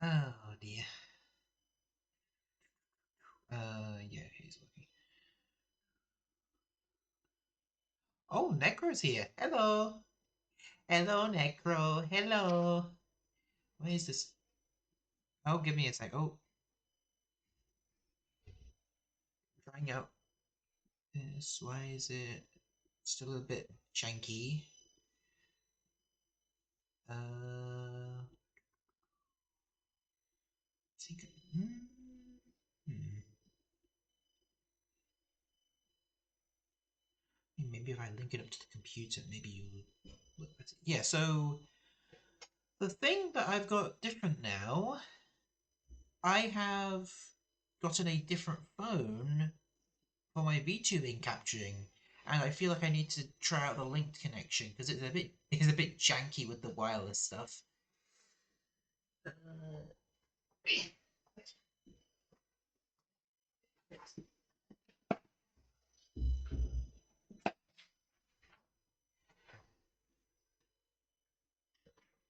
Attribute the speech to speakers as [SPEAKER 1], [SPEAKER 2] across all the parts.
[SPEAKER 1] Oh dear. Yeah, he's looking. Oh, Necro's here. Hello. Hello, Necro. Hello. What is this? Oh, give me a sec. Oh, trying out this. Why is it still a bit janky? Uh, think. Hmm. Maybe if I link it up to the computer, maybe you look at it. Yeah. So the thing that I've got different now, I have gotten a different phone for my VTubing capturing, and I feel like I need to try out the linked connection because it's a bit janky with the wireless stuff. Uh,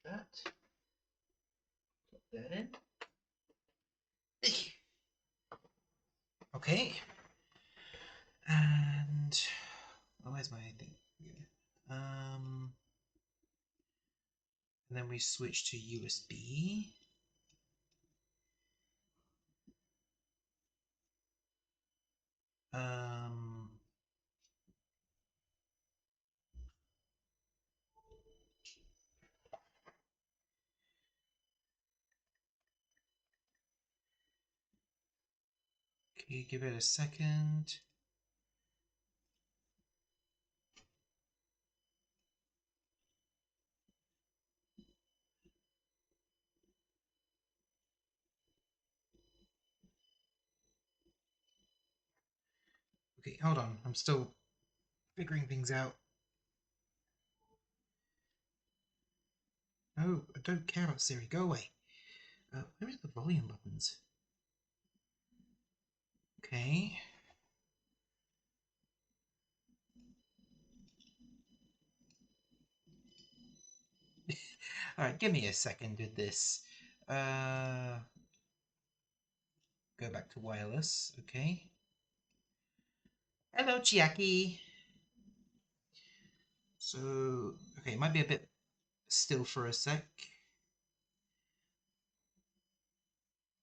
[SPEAKER 1] that put that in. Okay, and where's my thing? Um, and then we switch to USB. Um, okay, give it a second. Okay, hold on. I'm still figuring things out. No, I don't care about Siri. Go away. Where are the volume buttons? Okay. Alright, give me a second with this. Uh, Go back to wireless. Okay. Hello, Chiaki. So, okay, it might be a bit still for a sec.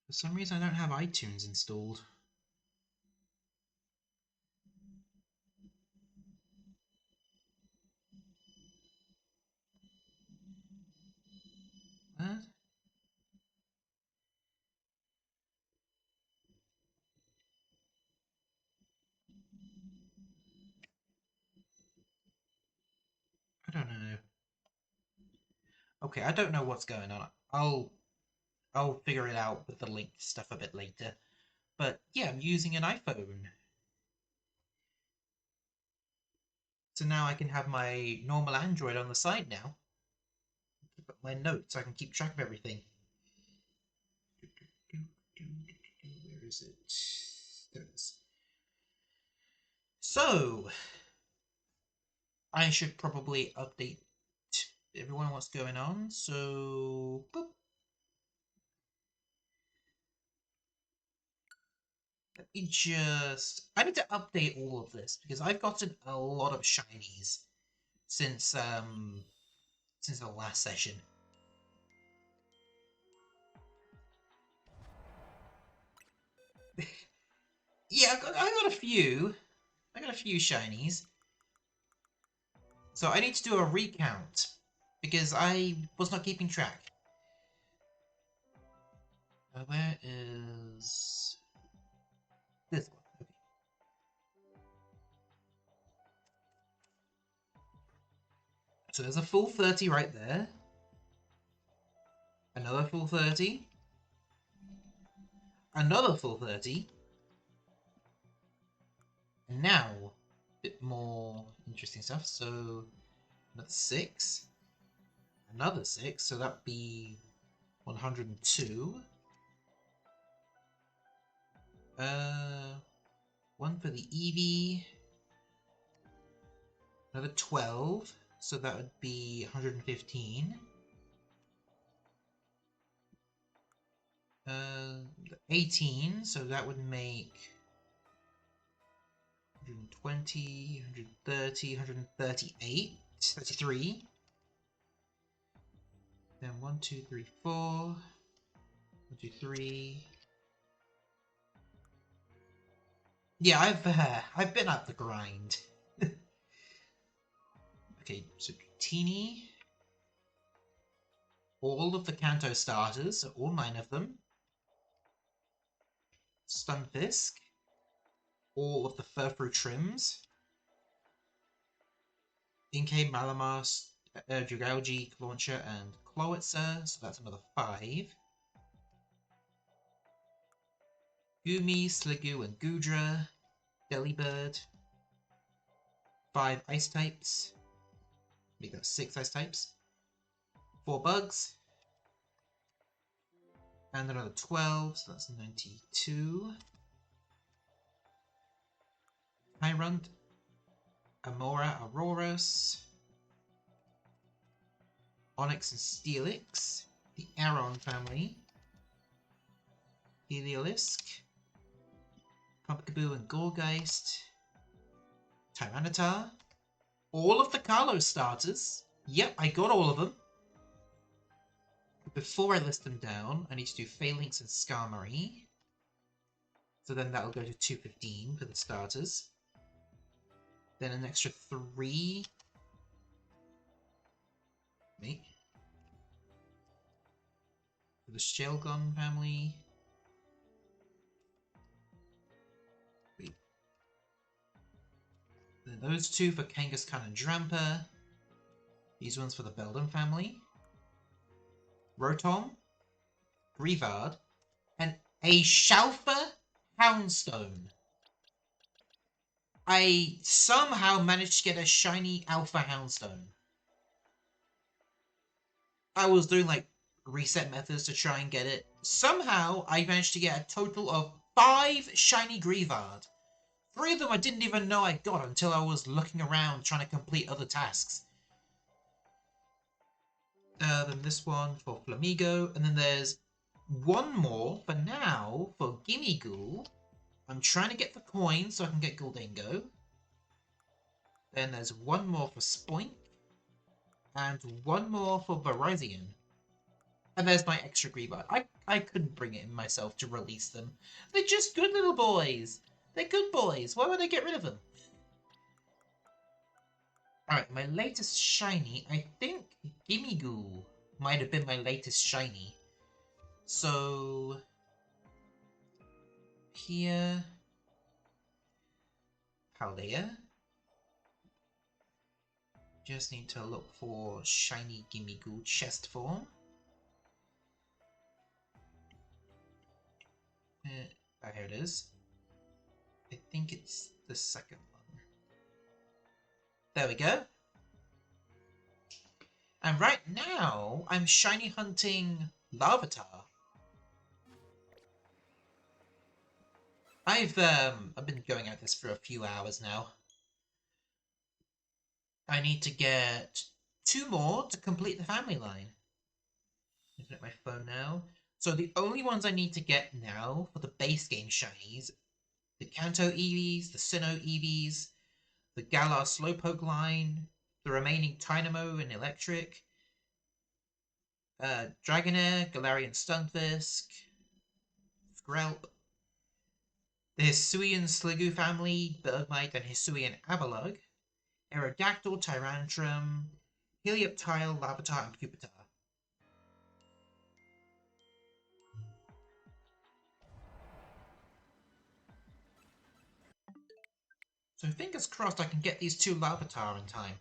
[SPEAKER 1] For some reason, I don't have iTunes installed. What? I don't know. Okay, I don't know what's going on. I'll figure it out with the link stuff a bit later. But yeah, I'm using an iPhone. So now I can have my normal Android on the side now. Keep up my notes so I can keep track of everything. Where is it? There it is. So, I should probably update everyone what's going on. So, boop. Let me just. I need to update all of this because I've gotten a lot of shinies since the last session. Yeah, I got a few. I got a few shinies. So I need to do a recount because I was not keeping track. Where is this one? Okay. So there's a full 30 right there. Another full 30. Another full 30. And now, a bit more interesting stuff. So another 6. Another 6. So that'd be 102. Uh, One for the Eevee. Another 12. So that would be 115. Uh, 18, so that would make 120, 130, 138, 33. Then 1, 2, 3, 4. 1, 2, 3. Yeah, I've been at the grind. Okay, so Teeny. All of the Kanto starters, so all 9 of them. Stunfisk. All of the Furfru trims. Inkay, Malamar, Dragalge, Launcher, and Clowitzer, so that's another 5. Gumi, Sliggoo, and Goodra. Delibird. 5 ice types. Make that 6 ice types. 4 bugs. And another 12, so that's 92. Tyrunt. Amora, Auroras. Onyx and Steelix. The Aron family. Heliolisk. Pumpkaboo and Gorgeist. Tyranitar. All of the Carlos starters. Yep, I got all of them. Before I list them down, I need to do Phalanx and Skarmory. So then that'll go to 215 for the starters. Then an extra 3. Me. For the Shelgon family. Wait. Then those 2 for Kangaskhan and Drampa. These ones for the Beldum family. Rotom. Greavard. And a Shalfa Houndstone. I somehow managed to get a shiny Alpha Houndstone. I was doing like reset methods to try and get it. Somehow I managed to get a total of 5 shiny Greavard. 3 of them I didn't even know I got until I was looking around trying to complete other tasks. Then this one for Flamigo, and then there's one more for now for Gimmighoul. I'm trying to get the coins so I can get Guldengo. Then there's one more for Spoink. And one more for Virizion. And there's my extra Greavard. I couldn't bring it in myself to release them. They're just good little boys. They're good boys. Why would I get rid of them? Alright, my latest shiny, I think Gimmighoul might have been my latest shiny. So here, Paldea. Just need to look for shiny Gimmighoul chest form. Oh, here it is. I think it's the second one. There we go. And right now, I'm shiny hunting Larvitar. I've been going at this for a few hours now. I need to get 2 more to complete the family line. Looking at my phone now. So the only ones I need to get now for the base game shinies, the Kanto Eevees, the Sinnoh Eevees, the Galar Slowpoke line, the remaining Tynamo and Electric, Dragonair, Galarian Stunfisk, Skrelp, the Hisuian Sliggoo family, Bergmite and Hisuian Abalug, Aerodactyl, Tyrantrum, Helioptile, Larvitar, and Pupitar. So fingers crossed I can get these 2 Larvitar in time.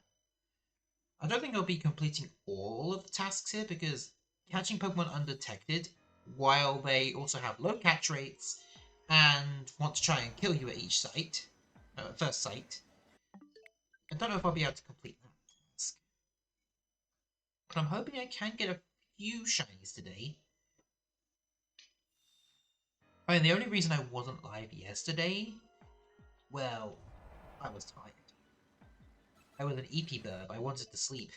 [SPEAKER 1] I don't think I'll be completing all of the tasks here because catching Pokemon undetected, while they also have low catch rates and want to try and kill you at each site, first sight, I don't know if I'll be able to complete that task. But I'm hoping I can get a few shinies today. I mean, the only reason I wasn't live yesterday, well, I was tired. I was an EP burb. I wanted to sleep.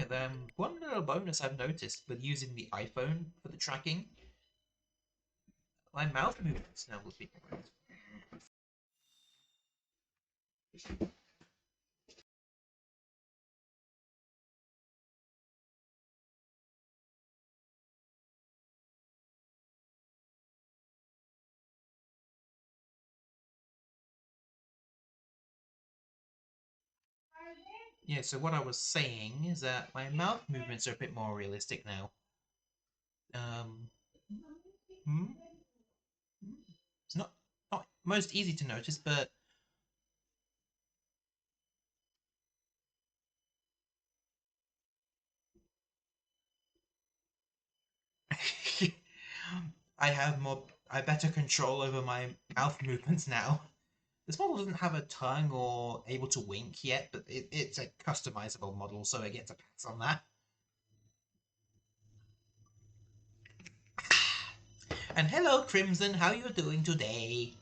[SPEAKER 1] Yeah, one little bonus I've noticed with using the iPhone for the tracking, my mouth movements now will be correct. Yeah, so what I was saying is that my mouth movements are a bit more realistic now. Um, hmm? It's not most easy to notice, but I better control over my mouth movements now. This model doesn't have a tongue or able to wink yet, but it's a customizable model, so it gets a pass on that. And hello, Crimson, how you doing today?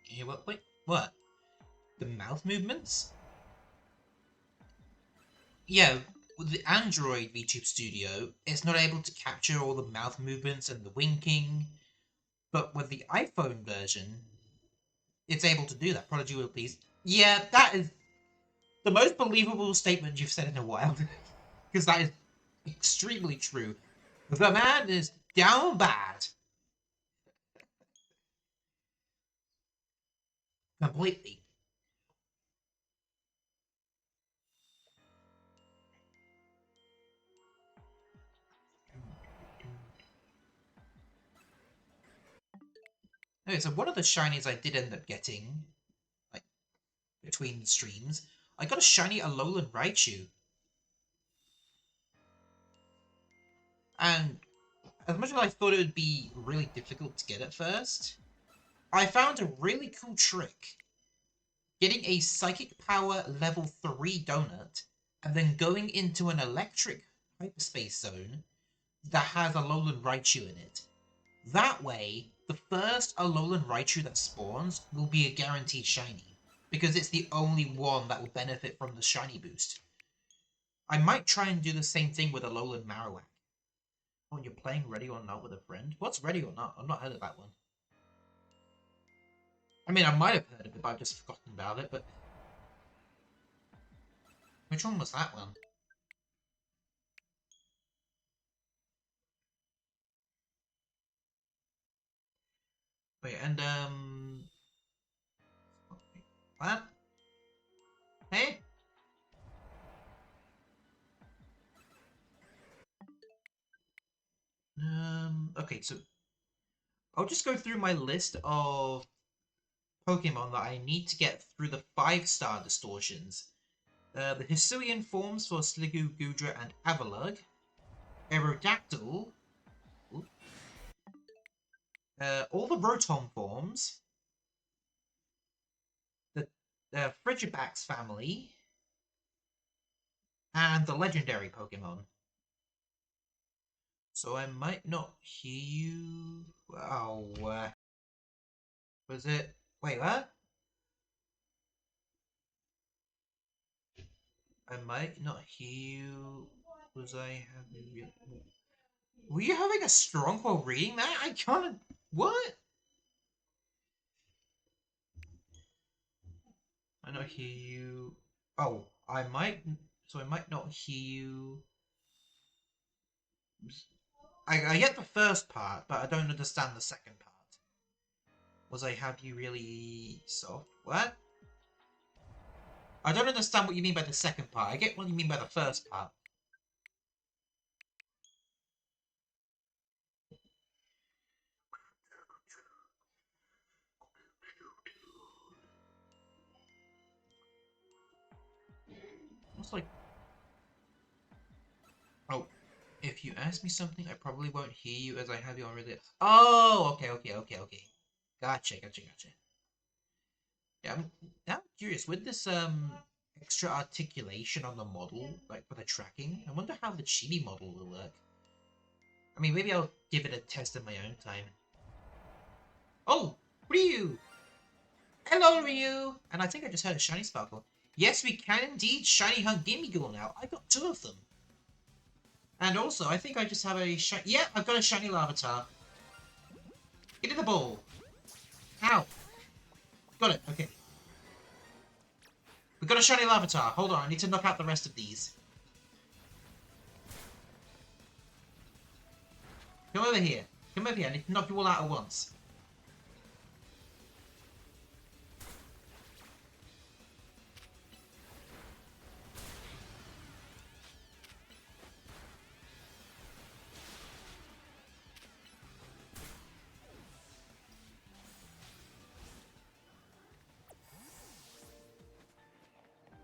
[SPEAKER 1] Yeah, wait, what? The mouth movements? Yeah, with the Android VTube Studio, it's not able to capture all the mouth movements and the winking, but with the iPhone version, it's able to do that. Prodigy will please. Yeah, that is the most believable statement you've said in a while, because that is extremely true. The man is down bad. Completely. Okay, so one of the shinies I did end up getting, like, between streams, I got a shiny Alolan Raichu. And as much as I thought it would be really difficult to get at first, I found a really cool trick. Getting a Psychic Power level 3 donut, and then going into an electric hyperspace zone that has Alolan Raichu in it. That way, the first Alolan Raichu that spawns will be a guaranteed shiny, because it's the only one that will benefit from the shiny boost. I might try and do the same thing with Alolan Marowak. Oh, you're playing Ready or Not with a friend? What's Ready or Not? I've not heard of that one. I mean, I might have heard of it, but I've just forgotten about it, but... Which one was that one? Wait, and, What? Hey? Okay, so... I'll just go through my list of Pokemon that I need to get through the 5-star distortions. The Hisuian forms for Sliggoo, Goodra, and Avalugg. Aerodactyl. All the Rotom forms. The Frigibax family. And the legendary Pokemon. So I might not hear you. Oh, was it? Wait, what? I might not hear you. Was I having? Were you having a strong while reading that? I can't. What? I not hear you. Oh, I might. So I might not hear you. I get the first part, but I don't understand the second part. Was I have you really soft? What? I don't understand what you mean by the second part. I get what you mean by the first part. What's like? Oh, if you ask me something, I probably won't hear you as I have you already. Oh, okay. Gotcha. Yeah, I'm now curious with this extra articulation on the model, like for the tracking. I wonder how the chibi model will work. I mean, maybe I'll give it a test in my own time. Oh, Ryu! Hello, Ryu! And I think I just heard a shiny sparkle. Yes, we can indeed shiny hunt Gimme Ghoul now. I got 2 of them. And also, I think I just have a shiny... Yeah, I've got a shiny Larvitar. Get in the ball. Ow. Got it, okay. We've got a shiny Larvitar. Hold on, I need to knock out the rest of these. Come over here. Come over here, I need to knock you all out at once.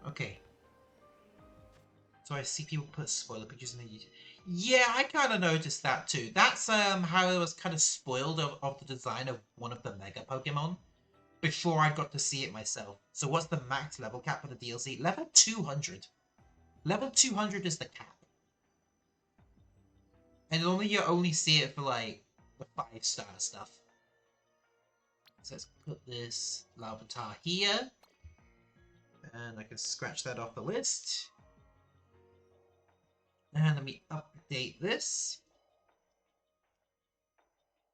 [SPEAKER 1] Okay. So I see people put spoiler pictures in the YouTube. Yeah, I kind of noticed that too. That's how I was kind of spoiled of the design of one of the Mega Pokemon before I got to see it myself. So what's the max level cap for the DLC? Level 200. Level 200 is the cap. And normally you only see it for like the 5-star stuff. So let's put this Larvitar here. And I can scratch that off the list. And let me update this.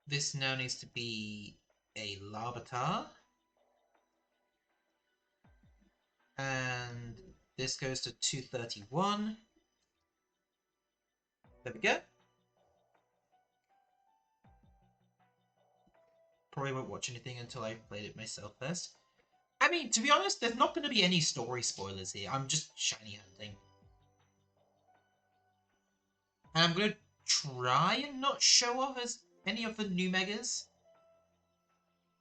[SPEAKER 1] This now needs to be a Larvitar. And this goes to 231. There we go. Probably won't watch anything until I've played it myself first. I mean, to be honest, there's not going to be any story spoilers here. I'm just shiny hunting. And I'm going to try and not show off as any of the new Megas.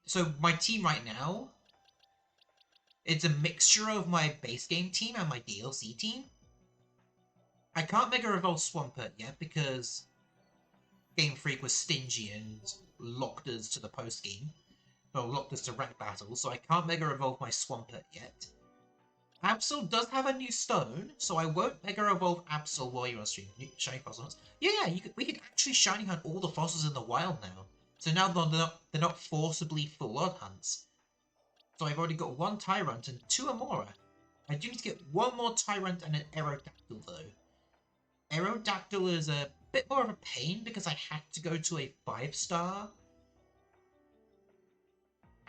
[SPEAKER 1] So my team right now, it's a mixture of my base game team and my DLC team. I can't Mega Evolve Swampert yet because Game Freak was stingy and locked us to the post game. Well, locked us to rank battles, so I can't Mega Evolve my Swampert yet. Absol does have a new stone, so I won't Mega Evolve Absol while you're on stream. Shiny fossils. Yeah, we could actually shiny hunt all the fossils in the wild now. So now they're not forcibly full-on hunts. So I've already got 1 Tyrant and 2 Amora. I do need to get 1 more Tyrant and an Aerodactyl though. Aerodactyl is a bit more of a pain because I had to go to a 5-star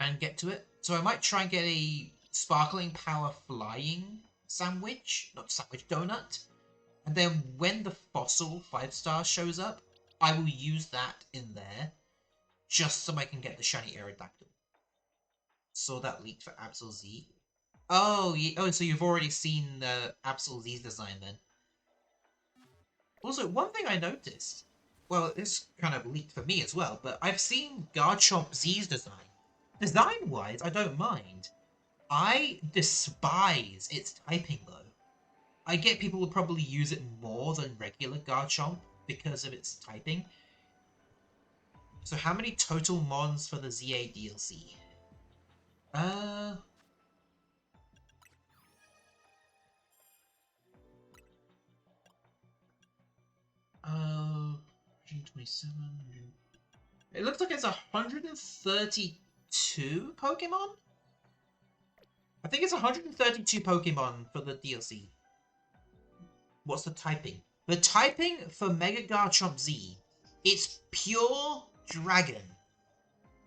[SPEAKER 1] and get to it. So I might try and get a Sparkling Power Flying sandwich, not sandwich, donut. And then when the fossil 5-star shows up, I will use that in there just so I can get the shiny Aerodactyl. Saw that leaked for Absol Z. Oh, yeah. Oh, so you've already seen the Absol Z's design then. Also, one thing I noticed, well, it's kind of leaked for me as well, but I've seen Garchomp Z's design. Design-wise, I don't mind. I despise its typing, though. I get people will probably use it more than regular Garchomp because of its typing. So how many total mons for the ZA DLC? 127. It looks like it's 132 Pokemon? I think it's 132 Pokemon for the DLC. What's the typing? The typing for Mega Garchomp Z, it's pure Dragon.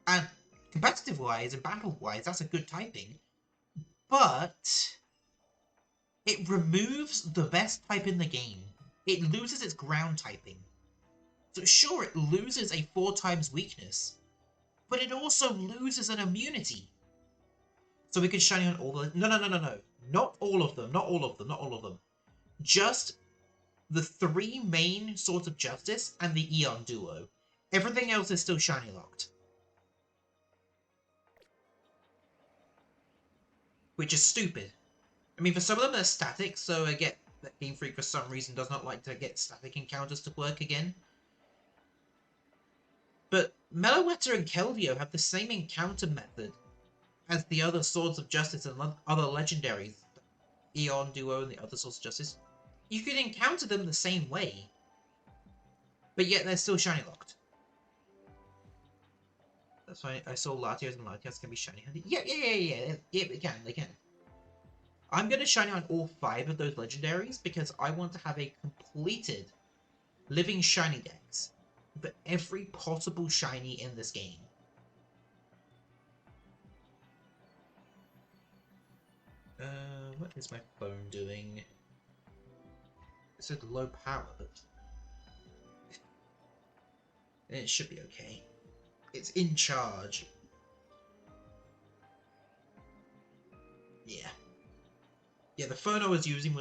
[SPEAKER 1] And competitive-wise and battle-wise, that's a good typing. But it removes the best type in the game. It loses its ground typing. So sure, it loses a 4 times weakness, but it also loses an immunity. So we can shiny on all the... No. Not all of them. Not all of them. Just the 3 main Swords of Justice and the Eon Duo. Everything else is still shiny locked. Which is stupid. I mean, for some of them they're static, so I get that Game Freak for some reason does not like to get static encounters to work again. But Meloetta and Keldeo have the same encounter method as the other Swords of Justice and other legendaries. Eon Duo and the other Swords of Justice. You can encounter them the same way. But yet they're still shiny locked. That's why I saw Latios and Latios can be shiny hunted. Yeah, they can. I'm going to shiny on all 5 of those legendaries because I want to have a completed living shiny decks for every possible shiny in this game. What is my phone doing? It said low power, but it should be okay. It's in charge. Yeah. Yeah, the phone I'm using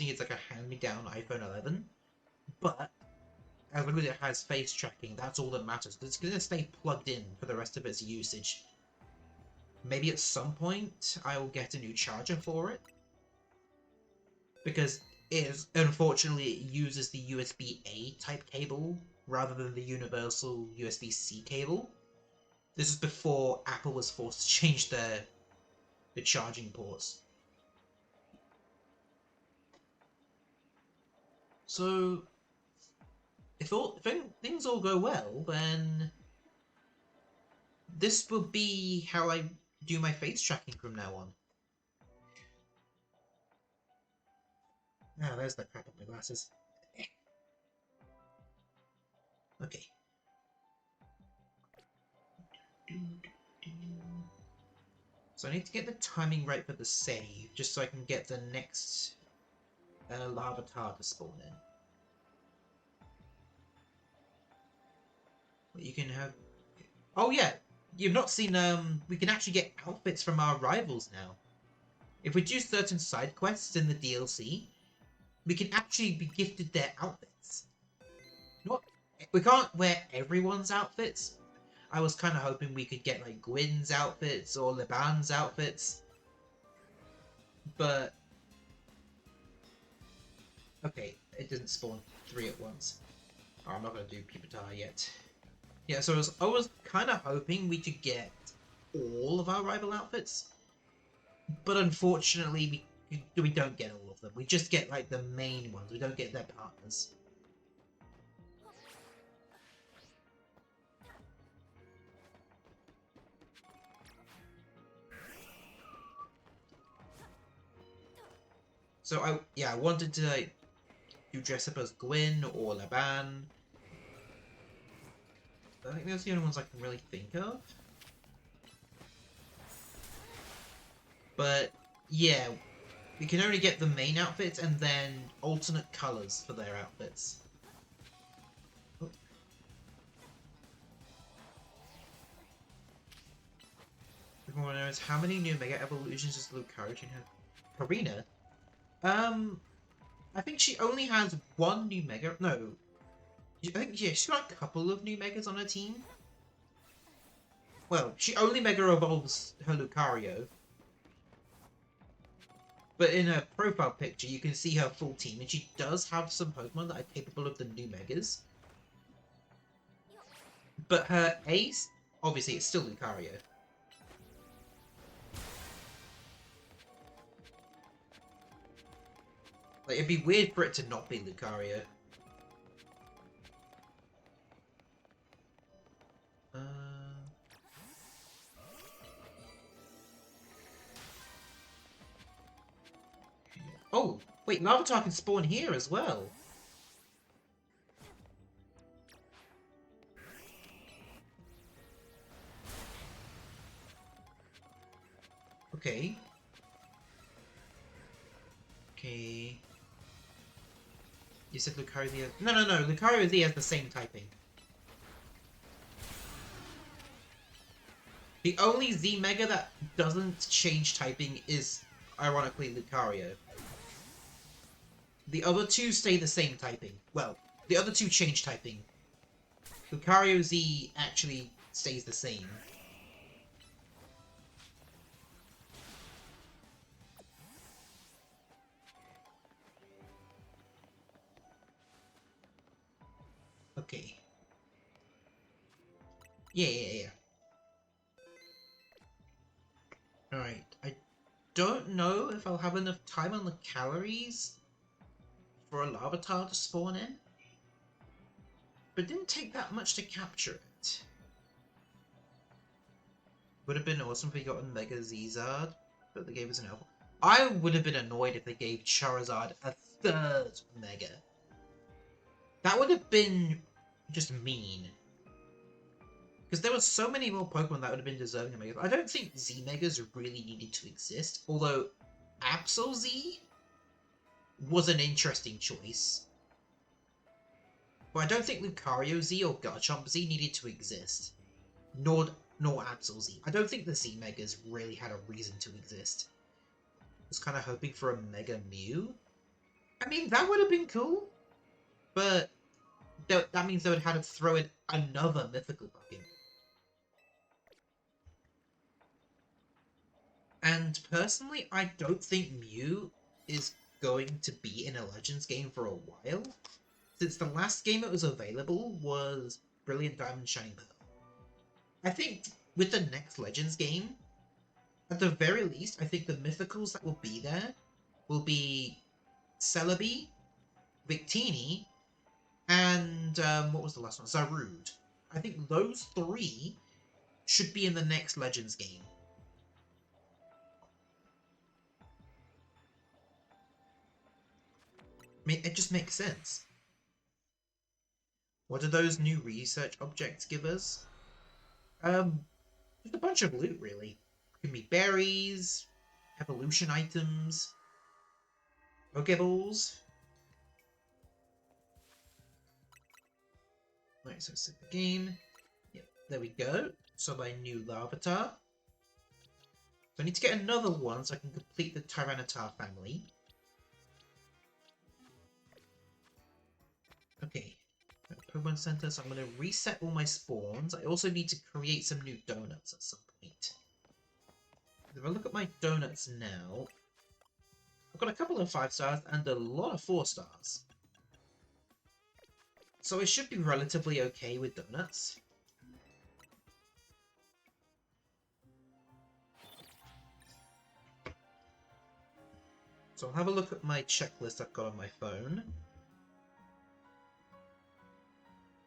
[SPEAKER 1] it's like a hand-me-down iPhone 11, but as long as it has face tracking, that's all that matters. It's gonna stay plugged in for the rest of its usage. Maybe at some point I will get a new charger for it, because unfortunately it uses the USB-A type cable rather than the universal USB-C cable. This is before Apple was forced to change the charging ports. So if things all go well, then this will be how I do my face tracking from now on. Ah, there's that crap on my glasses. Okay. So I need to get the timing right for the save, just so I can get the next Larvitar to spawn in. You can have... Oh yeah! You've not seen, we can actually get outfits from our rivals now. If we do certain side quests in the DLC, we can actually be gifted their outfits. We can't wear everyone's outfits. I was kind of hoping we could get like Gwyn's outfits or Liban's outfits. But... okay, it didn't spawn 3 at once. Oh, I'm not going to do Pupitar yet. Yeah, so I was kind of hoping we could get all of our rival outfits. But unfortunately, we don't get all of them. We just get like the main ones. We don't get their partners. So I wanted to like, do dress up as Gwyn or Laban. I think those are the only ones I can really think of. But yeah, we can only get the main outfits and then alternate colours for their outfits. Oh. Everyone knows how many new Mega Evolutions does Lucario have? Karina? I think she only has one new Mega. No. I think, yeah, she's got a couple of new Megas on her team. Well, she only Mega Evolves her Lucario. But in her profile picture, you can see her full team, and she does have some Pokemon that are capable of the new Megas. But her ace, obviously, it's still Lucario. Like, it'd be weird for it to not be Lucario. Oh, wait, Larvitar can spawn here as well. Okay. Okay. You said Lucario Z... No, Lucario Z has the same typing. The only Z Mega that doesn't change typing is, ironically, Lucario. The other two stay the same typing. Well, the other two change typing. Lucario Z actually stays the same. Okay. Yeah. Alright, I don't know if I'll have enough time on the calories for a Larvitar to spawn in. But it didn't take that much to capture it. Would have been awesome if we got a Mega Zard, but they gave us an Alpha. I would have been annoyed if they gave Charizard a third Mega. That would have been just mean. Because there were so many more Pokemon that would have been deserving of Megas. I don't think Z Megas really needed to exist, although Absol Z was an interesting choice. But I don't think Lucario Z or Garchomp Z needed to exist. Nor Absol Z. I don't think the Z Megas really had a reason to exist. I was kind of hoping for a Mega Mew. I mean, that would have been cool. But that means they would have had to throw in another mythical Pokemon. And personally, I don't think Mew is going to be in a Legends game for a while, since the last game it was available was Brilliant Diamond Shining Pearl. I think with the next Legends game, at the very least, I think the mythicals that will be there will be Celebi, Victini, and what was the last one? Zarude. I think those three should be in the next Legends game. I mean, it just makes sense. What do those new research objects give us? Just a bunch of loot, really. Give me berries, evolution items, Pokeballs. Right, so set the game. Yep, there we go. So my new Larvitar. So I need to get another one so I can complete the Tyranitar family. Okay, Pokemon Center, so I'm going to reset all my spawns. I also need to create some new donuts at some point. If I look at my donuts now, I've got a couple of 5 stars and a lot of 4 stars. So I should be relatively okay with donuts. So I'll have a look at my checklist I've got on my phone.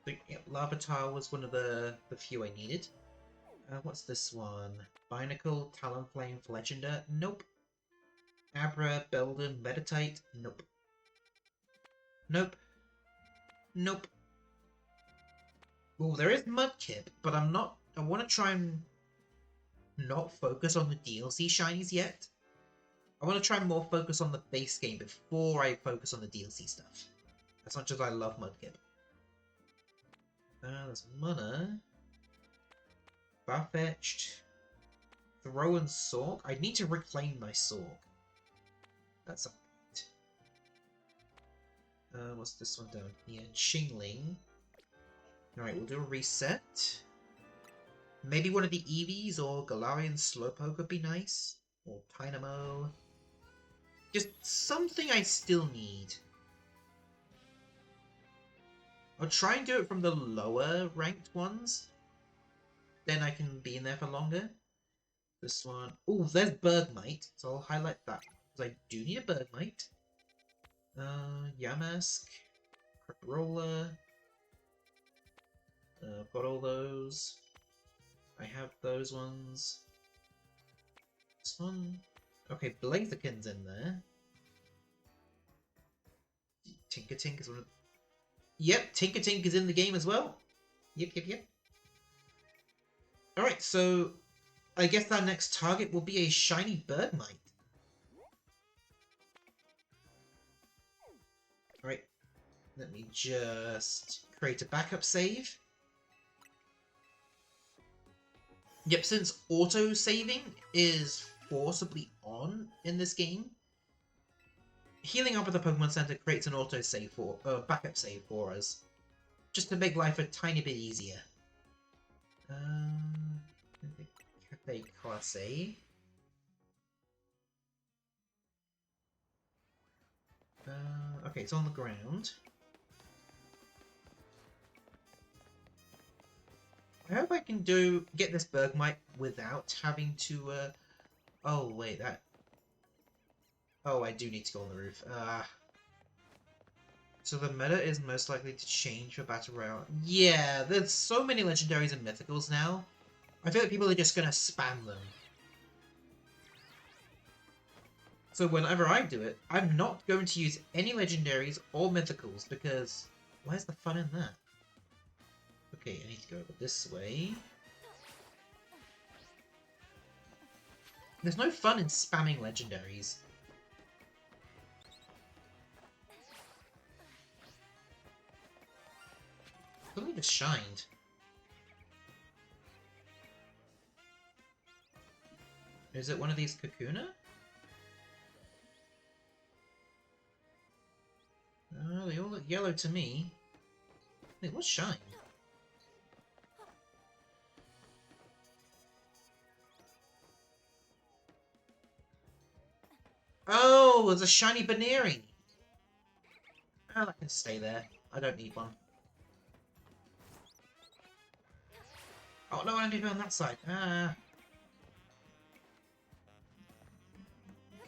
[SPEAKER 1] Yep, Larvitar was one of the few I needed. What's this one? Binacle, Talonflame, Fletchender? Nope. Abra, Beldum, Meditite? Nope. Nope. Nope. Oh, there is Mudkip, but I want to try and not focus on the DLC shinies yet. I want to try and more focus on the base game before I focus on the DLC stuff. As much as I love Mudkip. There's Munna. Farfetch'd. Throw and Sork. I need to reclaim my Sork. That's a point. What's this one down here? Shingling. Alright, we'll do a reset. Maybe one of the Eevees or Galarian Slowpoke would be nice. Or Tynamo. Just something I still need. I'll try and do it from the lower ranked ones. Then I can be in there for longer. This one. Oh, there's Bergmite. So I'll highlight that. Because I do need a Bergmite. Yamask. Craporola. I've got all those. I have those ones. This one. Okay, Blaziken's in there. Tinkertink is one of... Yep, Tinkertink is in the game as well. Yep. Alright, so I guess our next target will be a shiny Bergmite. Alright, let me just create a backup save. Yep, since auto-saving is forcibly on in this game, healing up at the Pokemon Center creates an auto-save for backup save for us, just to make life a tiny bit easier. Cafe Class A. Okay, it's on the ground. I hope I can get this Bergmite without having to, oh, wait, that... Oh, I do need to go on the roof. So the meta is most likely to change for Battle Royale. Yeah, there's so many Legendaries and Mythicals now. I feel like people are just gonna spam them. So whenever I do it, I'm not going to use any Legendaries or Mythicals because Where's the fun in that? Okay, I need to go over this way. There's no fun in spamming legendaries. Something just shined. Is it one of these Kakuna? Oh, they all look yellow to me. Wait, what's shine? Oh, there's a shiny Baneri! Oh, that can stay there. I don't need one. Oh, no, I need to go on that side. Ah.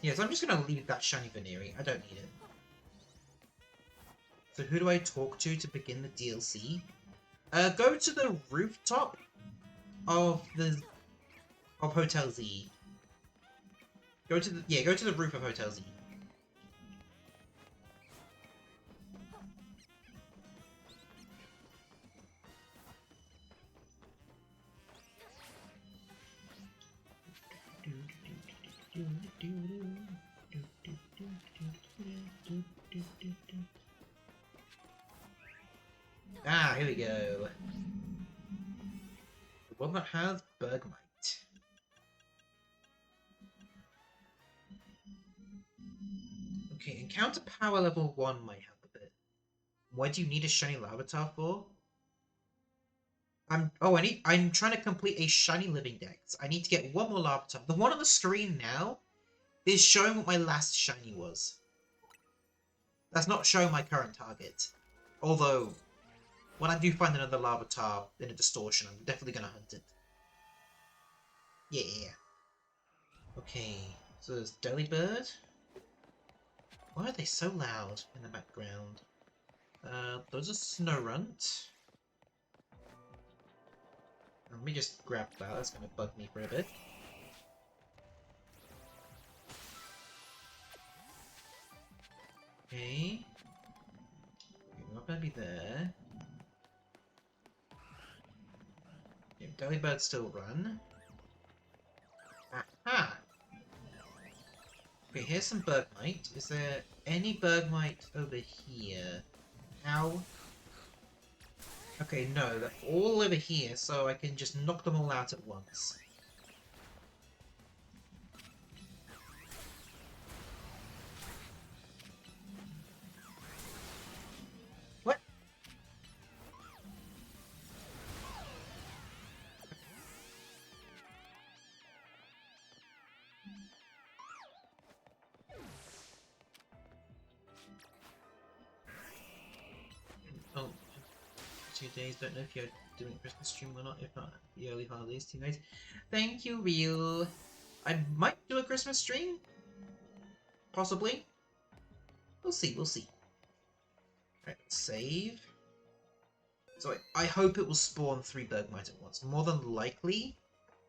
[SPEAKER 1] Yes, I'm just going to leave that shiny Baneri. I don't need it. So who do I talk to begin the DLC? Go to the rooftop of Hotel Z. Go to the roof of Hotel Z. Ah, here we go. The one that has Bergmite. Okay, encounter power level 1 might help a bit. What do you need a shiny Larvitar for? I'm trying to complete a shiny living dex. I need to get one more Larvitar. The one on the screen now is showing what my last shiny was. That's not showing my current target. Although, when I do find another Larvitar in a distortion, I'm definitely going to hunt it. Yeah. Okay, so there's Delibird. Why are they so loud in the background? Those are Snorunt. Let me just grab that, that's going to bug me for a bit. Okay. You're not going to be there. Okay, Delibird still run. Aha! Okay, here's some Bergmite. Is there any Bergmite over here? Ow. Okay, no, they're all over here, so I can just knock them all out at once. What? Oh, 2 days. Don't know if you're doing a Christmas stream or not. If not, the early holidays to you guys. Thank you, Real. I might do a Christmas stream. Possibly. We'll see, we'll see. Right, save. So I hope it will spawn 3 Bergmite at once. More than likely,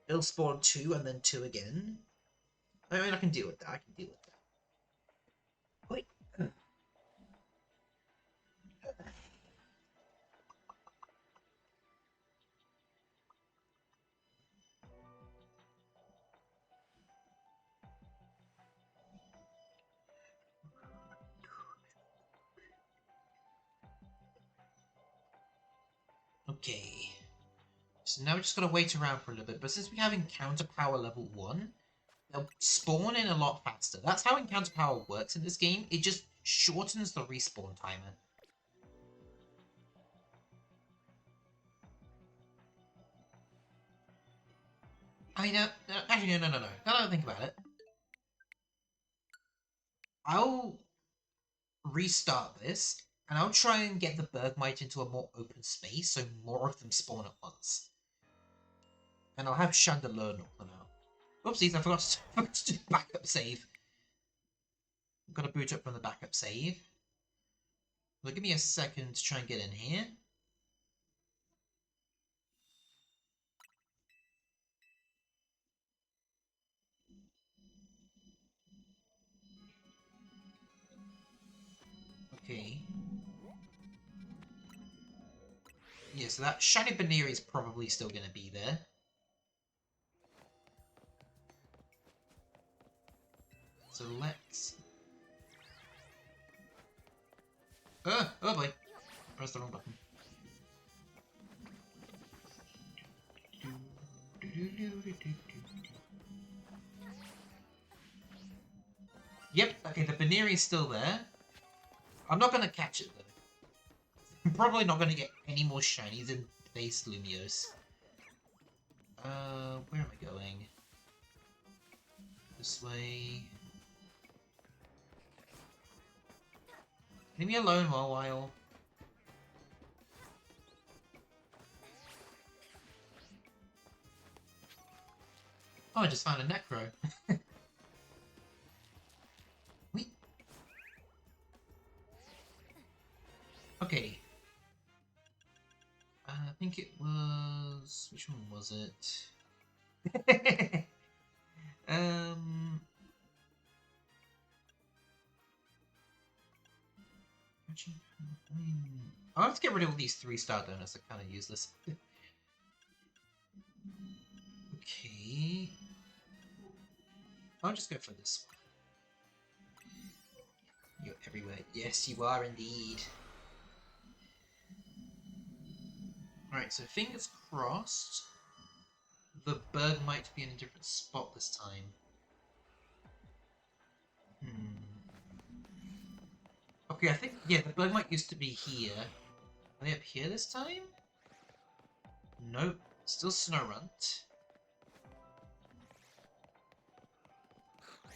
[SPEAKER 1] it'll spawn 2 and then 2 again. I mean, I can deal with that. I can deal with that. Wait. Okay. So now we're just going to wait around for a little bit. But since we have Encounter Power level 1, they'll spawn in a lot faster. That's how Encounter Power works in this game. It just shortens the respawn timer. I mean, actually, no. Now that I think about it, I'll restart this, and I'll try and get the Bergmite into a more open space, so more of them spawn at once. And I'll have Chandelure knock them out. Oopsies, I forgot to do backup save. I'm gonna boot up from the backup save. Well, give me a second to try and get in here. Okay. Yeah, so that shiny Baneri is probably still going to be there. So let's... oh boy. Press the wrong button. Yep, okay, the Baneri is still there. I'm not going to catch it, though. I'm probably not going to get any more shinies in base Lumiose. Where am I going? This way. Leave me alone for a while. Oh, I just found a Necro. Wait. Okay. I think it was... Which one was it? Actually, I'll have to get rid of all these 3-star donuts. They're kind of useless. Okay. I'll just go for this one. You're everywhere. Yes, you are indeed. Alright, so fingers crossed. The bird might be in a different spot this time. Okay, I think, yeah, the bird might used to be here. Are they up here this time? Nope. Still Snorunt.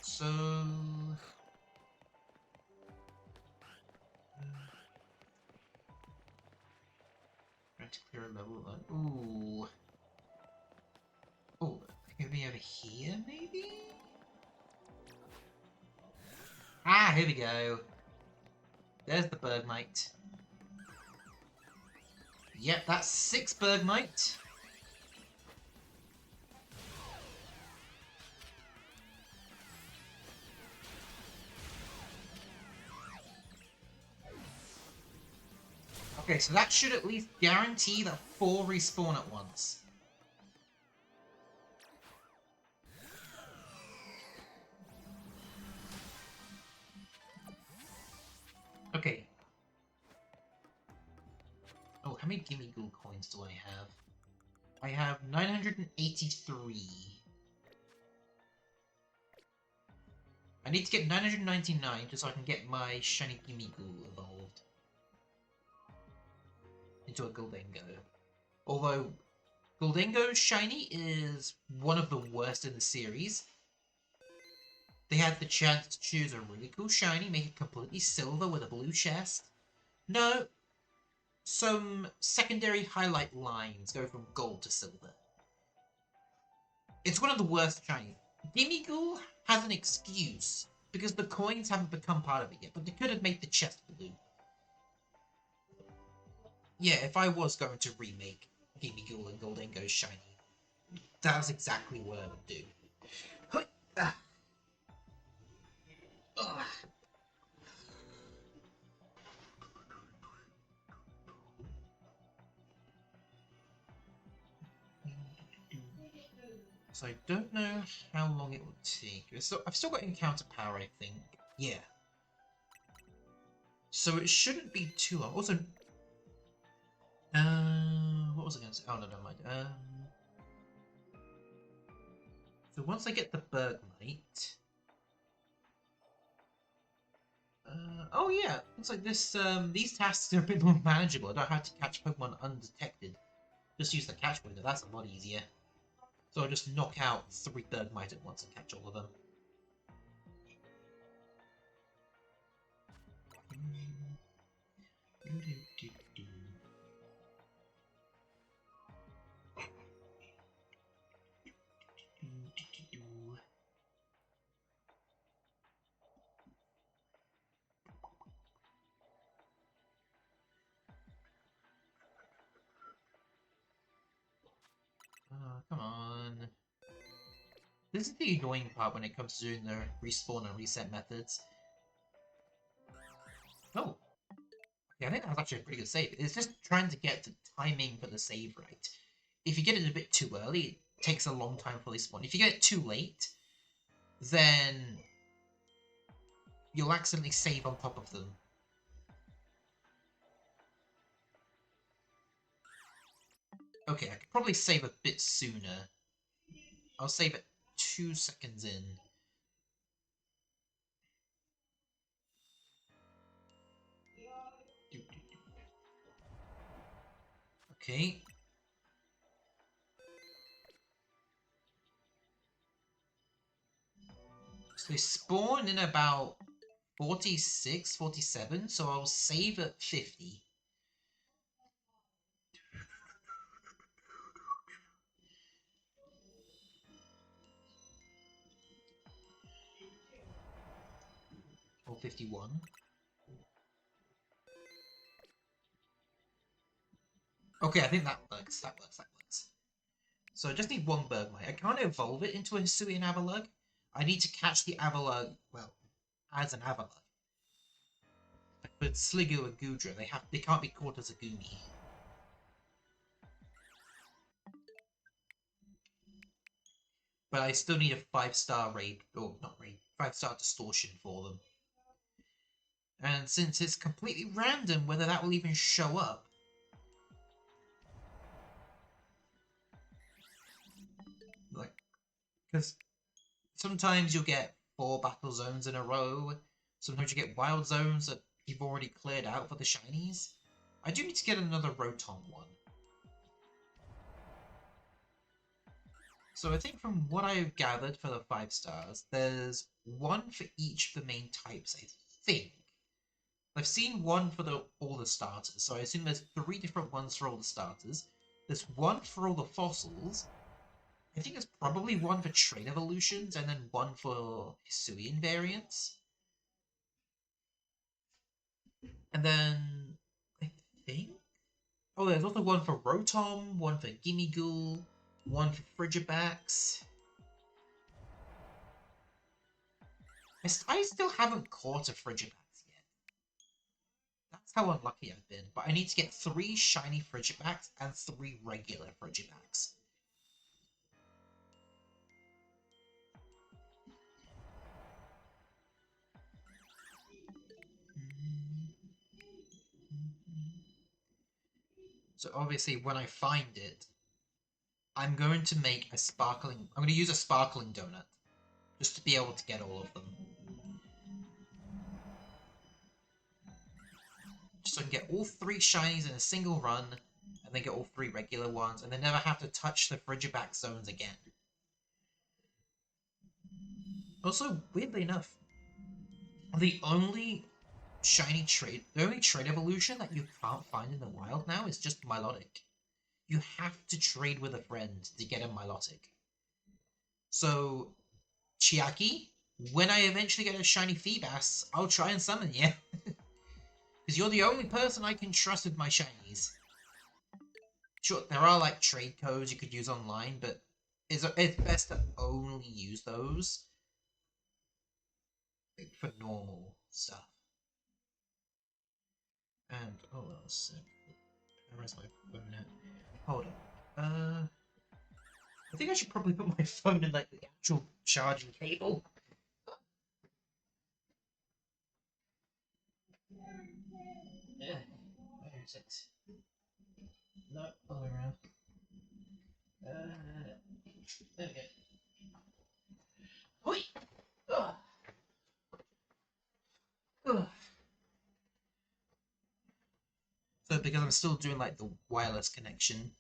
[SPEAKER 1] So... Trying to clear a level 1. Ooh. Oh, maybe over here, maybe? Ah, here we go. There's the Bergmite. Yep, that's 6 Bergmite. Okay, so that should at least guarantee that 4 respawn at once. Okay. Oh, how many Gimme Ghoul coins do I have? I have 983. I need to get 999 just so I can get my shiny Gimme Ghoul evolved into a Gholdengo. Although, Gholdengo's shiny is one of the worst in the series. They had the chance to choose a really cool shiny, make it completely silver with a blue chest. No, some secondary highlight lines go from gold to silver. It's one of the worst shinies. Gimme Ghoul has an excuse, because the coins haven't become part of it yet, but they could have made the chest blue. Yeah, if I was going to remake Gimme Ghoul and Gholdengo's shiny, that's exactly what I would do. So I don't know how long it will take. I've still got encounter power, I think. Yeah. So it shouldn't be too long. Also, what was I going to say? Oh, no, never mind. So once I get the Bergmite... oh yeah, looks like this, these tasks are a bit more manageable. I don't have to catch Pokemon undetected. Just use the catch pointer, that's a lot easier. So I'll just knock out 3 Bergmite at once and catch all of them. Come on. This is the annoying part when it comes to doing the respawn and reset methods. Oh! Yeah, I think that was actually a pretty good save. It's just trying to get the timing for the save right. If you get it a bit too early, it takes a long time for this spawn. If you get it too late, then you'll accidentally save on top of them. Okay, I could probably save a bit sooner. I'll save it 2 seconds in. Okay. So they spawn in about 46, 47, so I'll save at 50. Or 51. Okay, I think that works. That works. That works. So I just need one Bergmite. I can't evolve it into a Hisuian Avalugg. I need to catch the Avalugg, well, as an Avalugg. But Sliggoo and Goodra, they can't be caught as a Goomy. But I still need a 5-star raid, or not raid, 5-star distortion for them. And since it's completely random whether that will even show up, like, because sometimes you'll get 4 battle zones in a row, sometimes you get wild zones that you've already cleared out for the shinies. I do need to get another Rotom one. So I think from what I've gathered for the 5 stars, there's one for each of the main types, I think. I've seen one for all the starters, so I assume there's 3 different ones for all the starters. There's one for all the fossils. I think there's probably one for train evolutions, and then one for Hisuian variants. And then, I think... Oh, there's also one for Rotom, one for Gimmighoul, one for Frigibax. I still haven't caught a Frigibax yet. That's how unlucky I've been. But I need to get 3 shiny Frigibax and 3 regular Frigibax. So obviously when I find it, I'm going to make a sparkling... I'm going to use a sparkling donut. Just to be able to get all of them. Just so I can get all 3 shinies in a single run, and then get all 3 regular ones, and then never have to touch the Frigibax zones again. Also, weirdly enough, the only trade evolution that you can't find in the wild now is just Milotic. You have to trade with a friend to get a Milotic. So, Chiaki, when I eventually get a shiny Feebas, I'll try and summon you. Because you're the only person I can trust with my shinies. Sure, there are like trade codes you could use online, but it's best to only use those for normal stuff. And, oh, well, where's my phone at? Hold on. I think I should probably put my phone in, like, the actual charging cable. Yeah. Where is it? No, all the way around. There we go. Oi! Ugh. Ugh. So because I'm still doing like the wireless connection,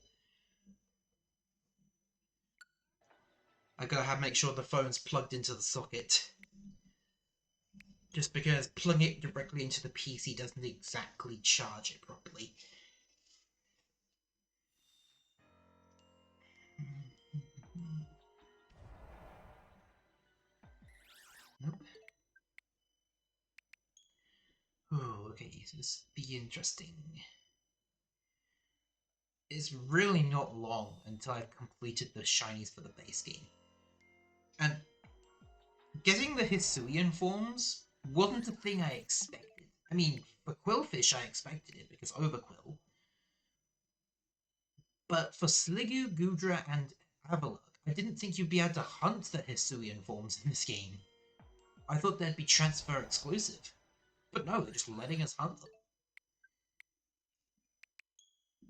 [SPEAKER 1] I gotta make sure the phone's plugged into the socket. Just because plugging it directly into the PC doesn't exactly charge it properly. Nope. Oh, okay, so this will be interesting. It's really not long until I've completed the shinies for the base game. And getting the Hisuian forms wasn't a thing I expected I mean, for Quillfish, I expected it because Overquill. But for Sliggoo, Goodra, and Avalok, I didn't think you'd be able to hunt the Hisuian forms in this game. I thought they'd be transfer exclusive. But no, they're just letting us hunt them.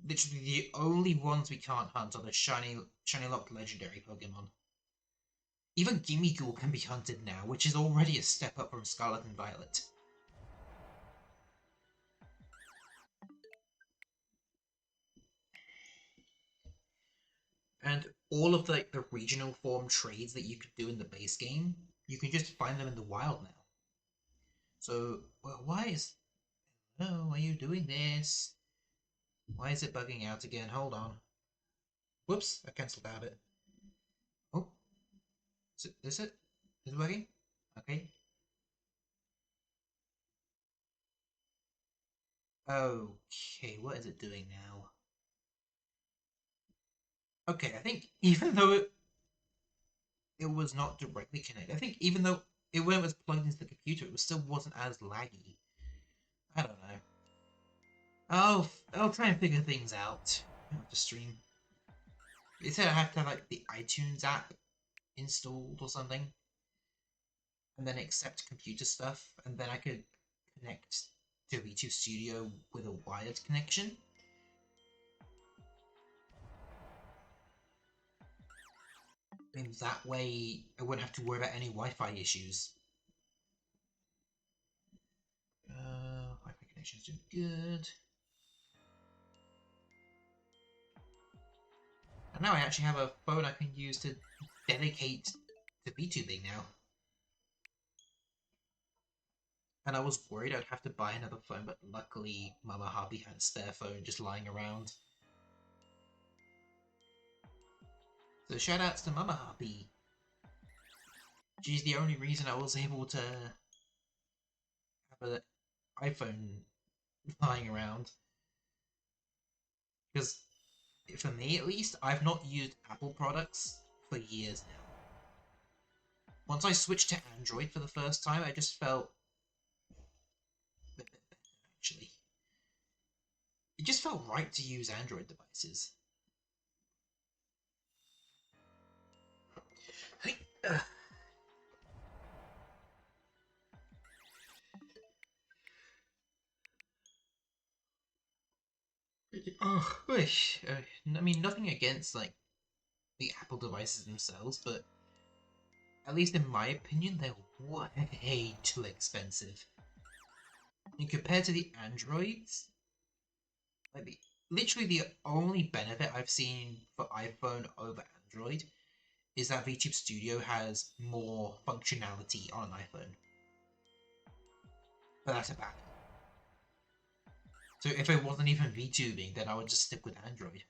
[SPEAKER 1] Literally the only ones we can't hunt are the shiny locked legendary Pokemon. Even Gimmighoul can be hunted now, which is already a step up from Scarlet and Violet. And all of the regional form trades that you could do in the base game, you can just find them in the wild now. So, well, why is... Oh, why are you doing this? Why is it bugging out again? Hold on. Whoops, I cancelled out it. Oh, is it? Is it? Is it working? Okay. Okay, what is it doing now? Okay, I think even though it was not directly connected, I think even though when it was plugged into the computer, it still wasn't as laggy. I don't know. I'll try and figure things out after stream. It said I have to have like the iTunes app installed or something, and then accept computer stuff, and then I could connect to VTube Studio with a wired connection. And that way I wouldn't have to worry about any Wi-Fi issues. Wi-Fi connection's doing good. And now I actually have a phone I can use to dedicate to VTubing now. And I was worried I'd have to buy another phone, but luckily Mama Harpy had a spare phone just lying around. So shoutouts to Mama Harpy. She's the only reason I was able to have an iPhone lying around. Because, for me at least, I've not used Apple products for years now. Once I switched to Android for the first time, I just felt a bit better, actually. It just felt right to use Android devices. Oh, wish. I mean, nothing against like the Apple devices themselves, but at least in my opinion, they're way too expensive. And compared to the Androids, like literally the only benefit I've seen for iPhone over Android is that VTube Studio has more functionality on an iPhone. But that's about it. So if it wasn't even VTubing, then I would just stick with Android.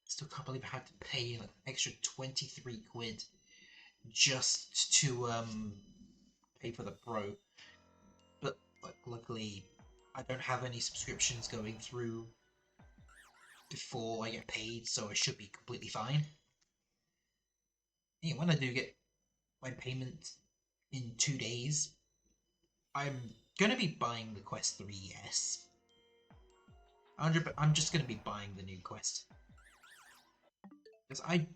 [SPEAKER 1] Still can't believe I had to pay like an extra 23 quid just to pay for the Pro. But like, luckily, I don't have any subscriptions going through before I get paid, so I should be completely fine. Yeah, when I do get my payment in 2 days, I'm gonna be buying the Quest 3S. I'm just gonna be buying the new Quest because I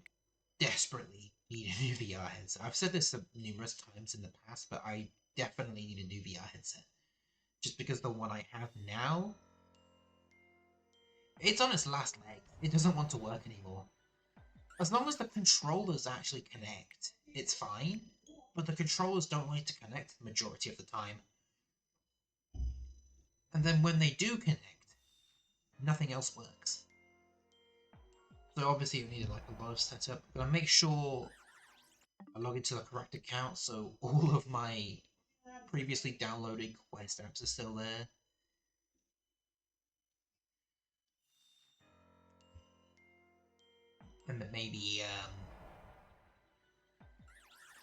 [SPEAKER 1] desperately need a new VR headset. I've said this numerous times in the past, but I definitely need a new VR headset. Just because the one I have now, it's on its last leg. It doesn't want to work anymore. As long as the controllers actually connect, it's fine. But the controllers don't like to connect the majority of the time. And then when they do connect, nothing else works. So obviously you need like a lot of setup. But I make sure I log into the correct account so all of my previously downloaded Quest apps are still there. And that maybe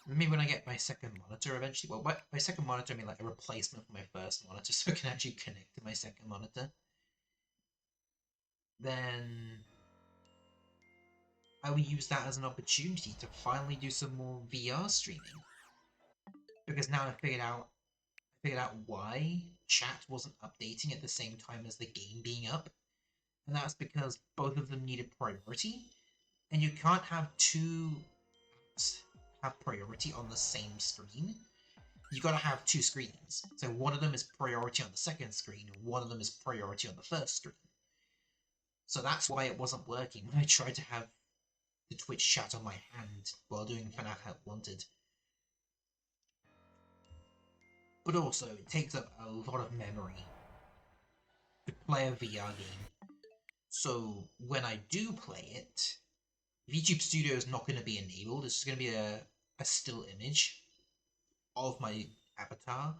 [SPEAKER 1] Maybe when I get my second monitor eventually. Well, by second monitor, I mean like a replacement for my first monitor, so I can actually connect to my second monitor. Then I will use that as an opportunity to finally do some more VR streaming. Because now I figured out why chat wasn't updating at the same time as the game being up. And that's because both of them needed priority. And you can't have two apps have priority on the same screen. You gotta have two screens. So one of them is priority on the second screen, and one of them is priority on the first screen. So that's why it wasn't working when I tried to have the Twitch chat on my hand while doing FNAF Help Wanted. But also, it takes up a lot of memory to play a VR game. So when I do play it, YouTube Studio is not going to be enabled. It's just going to be a still image of my avatar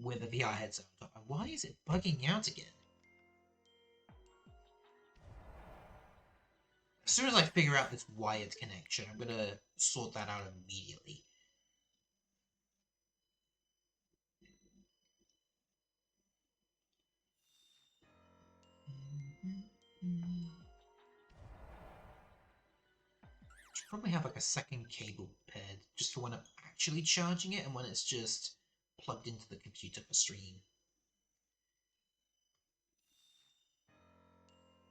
[SPEAKER 1] with a VR headset on top. And why is it bugging out again? As soon as I figure out this wired connection, I'm going to sort that out immediately. Should probably have like a second cable paired just for when I'm actually charging it and when it's just plugged into the computer for stream.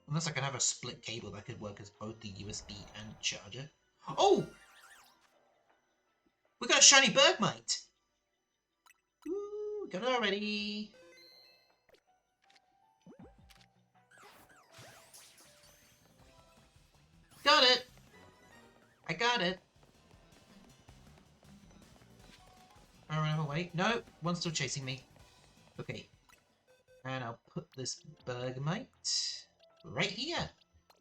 [SPEAKER 1] Unless I can have a split cable that could work as both the USB and charger. Oh! We got a shiny Bergmite! Ooh, got it already! Got it! I got it! I run away. No, one's still chasing me. Okay. And I'll put this Bergmite right here.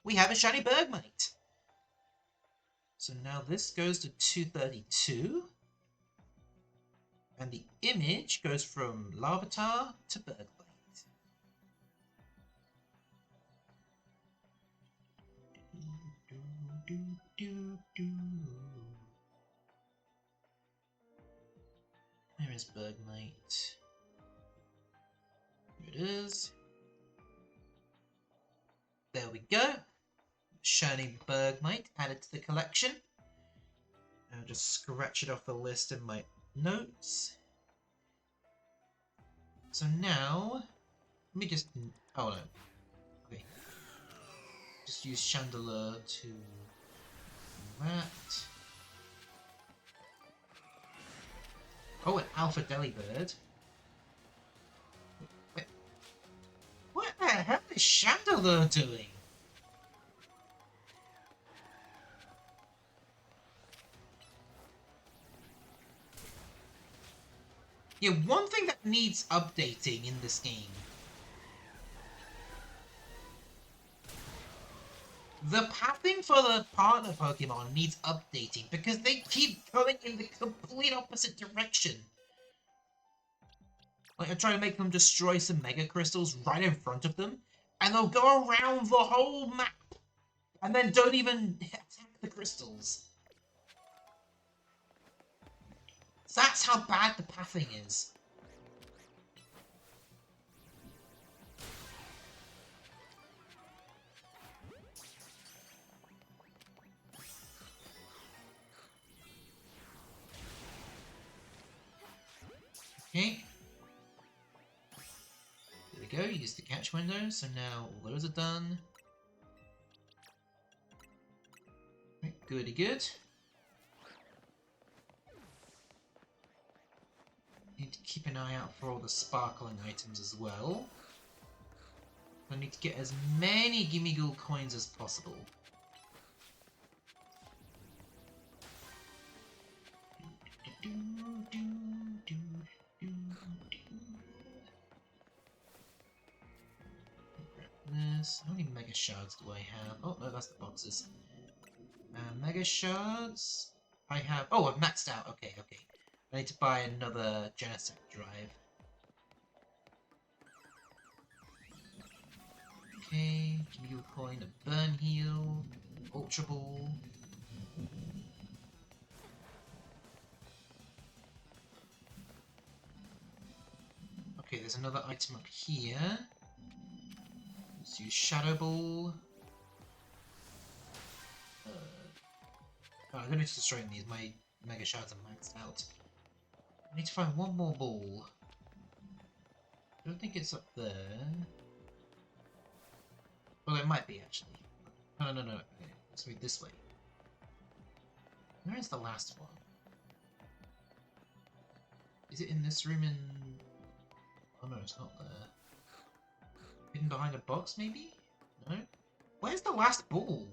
[SPEAKER 1] We have a shiny Bergmite! So now this goes to 232. And the image goes from Larvitar to Bergmite. Where is Bergmite? Here it is. There we go. Shiny Bergmite added to the collection. I'll just scratch it off the list in my notes. So now, let me just... Oh no. Okay. Just use Chandelier to do that. Oh, an Alpha Delibird. Wait. What the hell is Chandelier doing? Yeah, one thing that needs updating in this game. The pathing for the partner Pokemon needs updating because they keep going in the complete opposite direction. Like, I try to make them destroy some Mega Crystals right in front of them, and they'll go around the whole map, and then don't even attack the crystals. So that's how bad the pathing is. Okay. There we go, use the catch window, so now all those are done. Right, goody good. Need to keep an eye out for all the sparkling items as well. I need to get as many Gimme Ghoul coins as possible. This. How many Mega Shards do I have? Oh, no, that's the boxes. Mega Shards. I have... Oh, I've maxed out. Okay, okay. I need to buy another Genesect drive. Okay, give you a coin, a Burn Heal, Ultra Ball. there's another item up here. Let's use Shadow Ball. Oh, I'm going to destroy these. My Mega Shards are maxed out. I need to find one more ball. I don't think it's up there. Well, it might be, actually. No. Okay, let's go this way. Where is the last one? Is it in this room in... Oh no, it's not there. Hidden behind a box, maybe? No? Where's the last ball?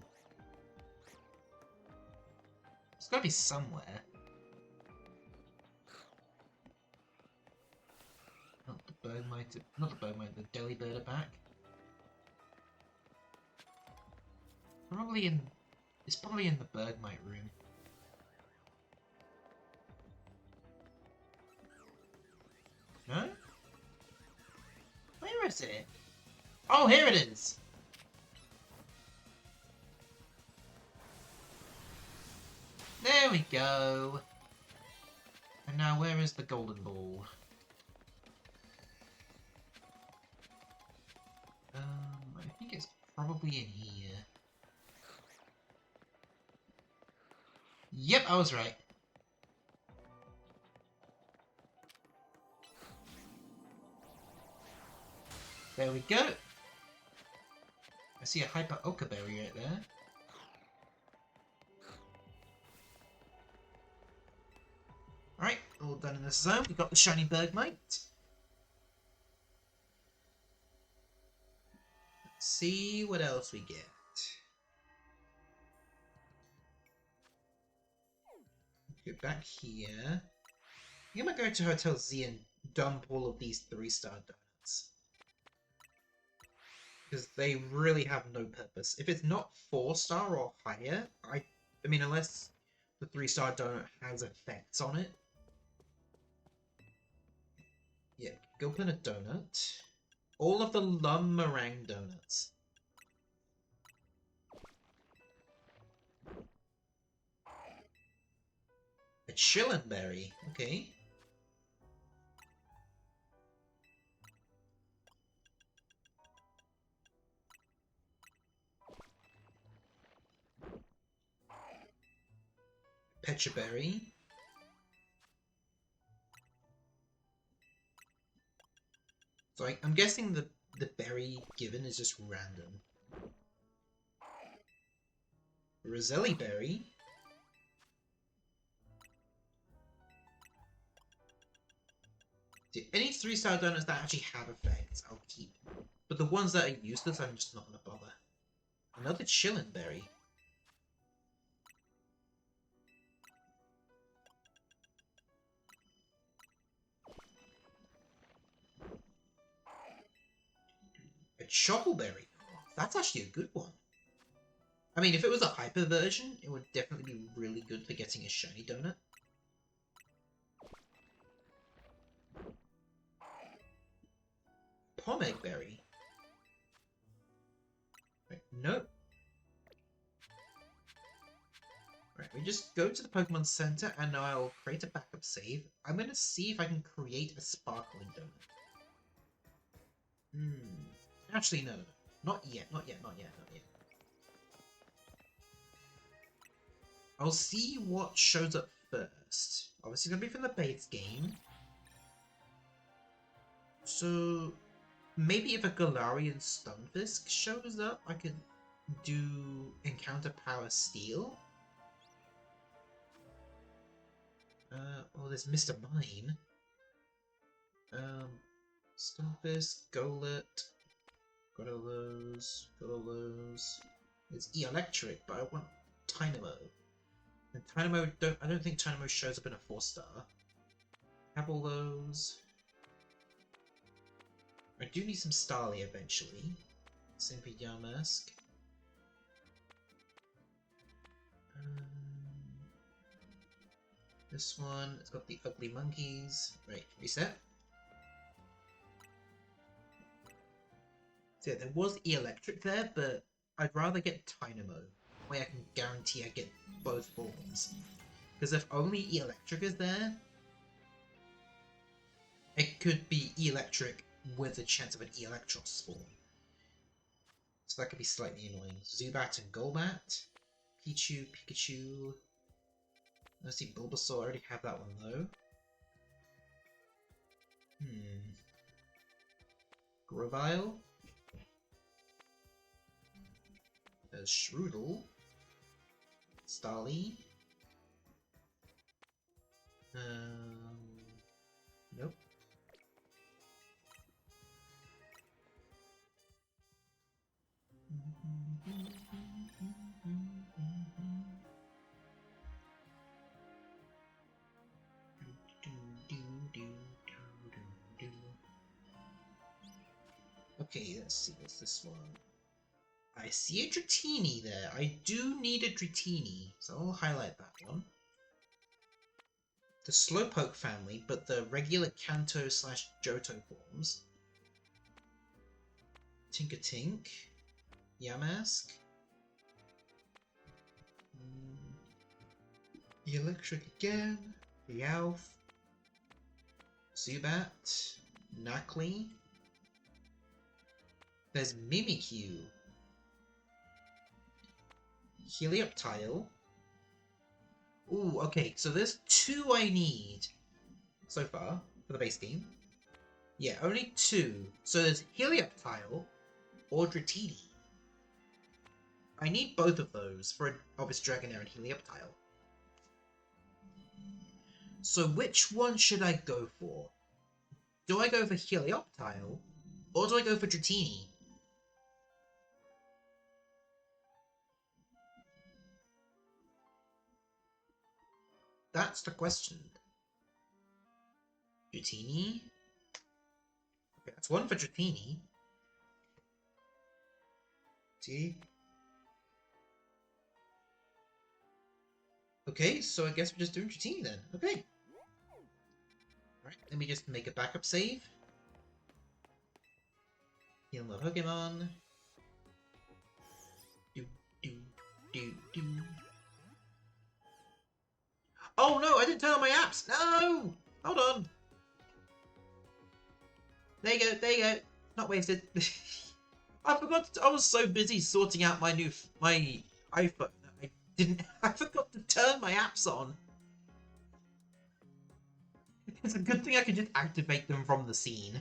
[SPEAKER 1] It's gotta be somewhere. Not the Bergmite, not the Bergmite, the Delibird are back. Probably in... It's probably in the Bergmite room. No? Where is it? Oh, here it is! There we go! And now where is the golden ball? I think it's probably in here. Yep, I was right. There we go. I see a Hyper Ochre Berry right there. Alright, all done in this zone. We got the shiny Bergmite. Let's see what else we get. Go back here. I'm gonna go to Hotel Z and dump all of these 3-star donuts. Because they really have no purpose. If it's not 4-star or higher, I mean, unless the 3-star donut has effects on it. Yeah, go put a donut. All of the Lum Meringue donuts. A Chillenberry, okay. Pechaberry. So I'm guessing the berry given is just random. Roselli Berry. Any 3-star donuts that actually have effects, I'll keep. But the ones that are useless, I'm just not gonna bother. Another Chillenberry. A Chocoberry. That's actually a good one. I mean, if it was a hyper version, it would definitely be really good for getting a shiny donut. Pomegberry. Right, nope. Right, we just go to the Pokemon Center and now I'll create a backup save. I'm gonna see if I can create a sparkling donut. Actually, no. Not yet. I'll see what shows up first. Obviously, it's gonna be from the base game. So, maybe if a Galarian Stunfisk shows up, I could do Encounter Power Steel. Oh, there's Mr. Mime. Stunfisk, Golett. Got all those. It's Electric, but I want Tynamo. And Tynamo, I don't think Tynamo shows up in a 4-star. Have all those. I do need some Starly eventually. Same for Yamask. This one, it's got the ugly monkeys. Right, reset. So yeah, there was Electric there, but I'd rather get Tynamo. That way I can guarantee I get both forms. Because if only Electric is there... It could be electric with a chance of an electro spawn. So that could be slightly annoying. Zubat and Golbat. Pichu, Pikachu. Let's see, Bulbasaur. I already have that one though. Grovyle. There's Shroodle. Starly. Nope. Okay, let's see, what's this one? I see a Dratini there. I do need a Dratini, so I'll highlight that one. The Slowpoke family, but the regular Kanto slash Johto forms. Tinkertink. Yamask. The Electric again. Meowth. Zubat. Knackley. There's Mimikyu. Helioptile. Ooh, okay, so there's 2 I need so far for the base game. Yeah, only 2. So there's Helioptile or Dratini. I need both of those for an obvious Dragonair and Helioptile. So which one should I go for? Do I go for Helioptile or do I go for Dratini? That's the question. Dratini? Okay, that's 1 for Dratini. See? Okay, so I guess we're just doing Dratini then. Okay. Alright, let me just make a backup save. Heal my Pokemon. Do, do, do, do. Oh no, I didn't turn on my apps! No! Hold on! There you go, there you go. Not wasted. I forgot, I was so busy sorting out my iPhone that I forgot to turn my apps on. It's a good thing I can just activate them from the scene.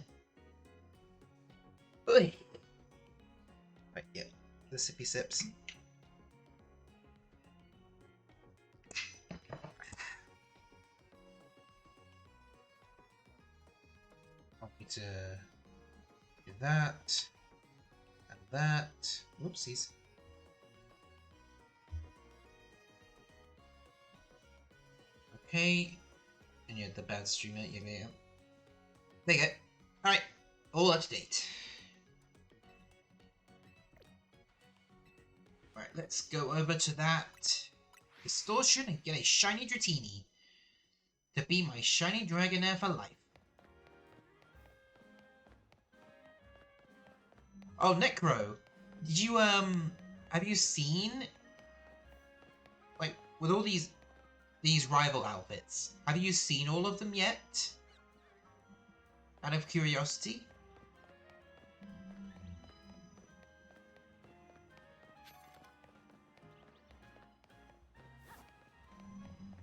[SPEAKER 1] Oi. Right, yeah, the sippy sips. I need to do that and that. Whoopsies. Okay. And you're the bad streamer. Yeah. There you go. Alright. All up to date. Alright, let's go over to that distortion and get a shiny Dratini to be my shiny Dragonair for life. Oh, Necro. Did you, have you seen, like, with all these rival outfits, have you seen all of them yet? Out of curiosity?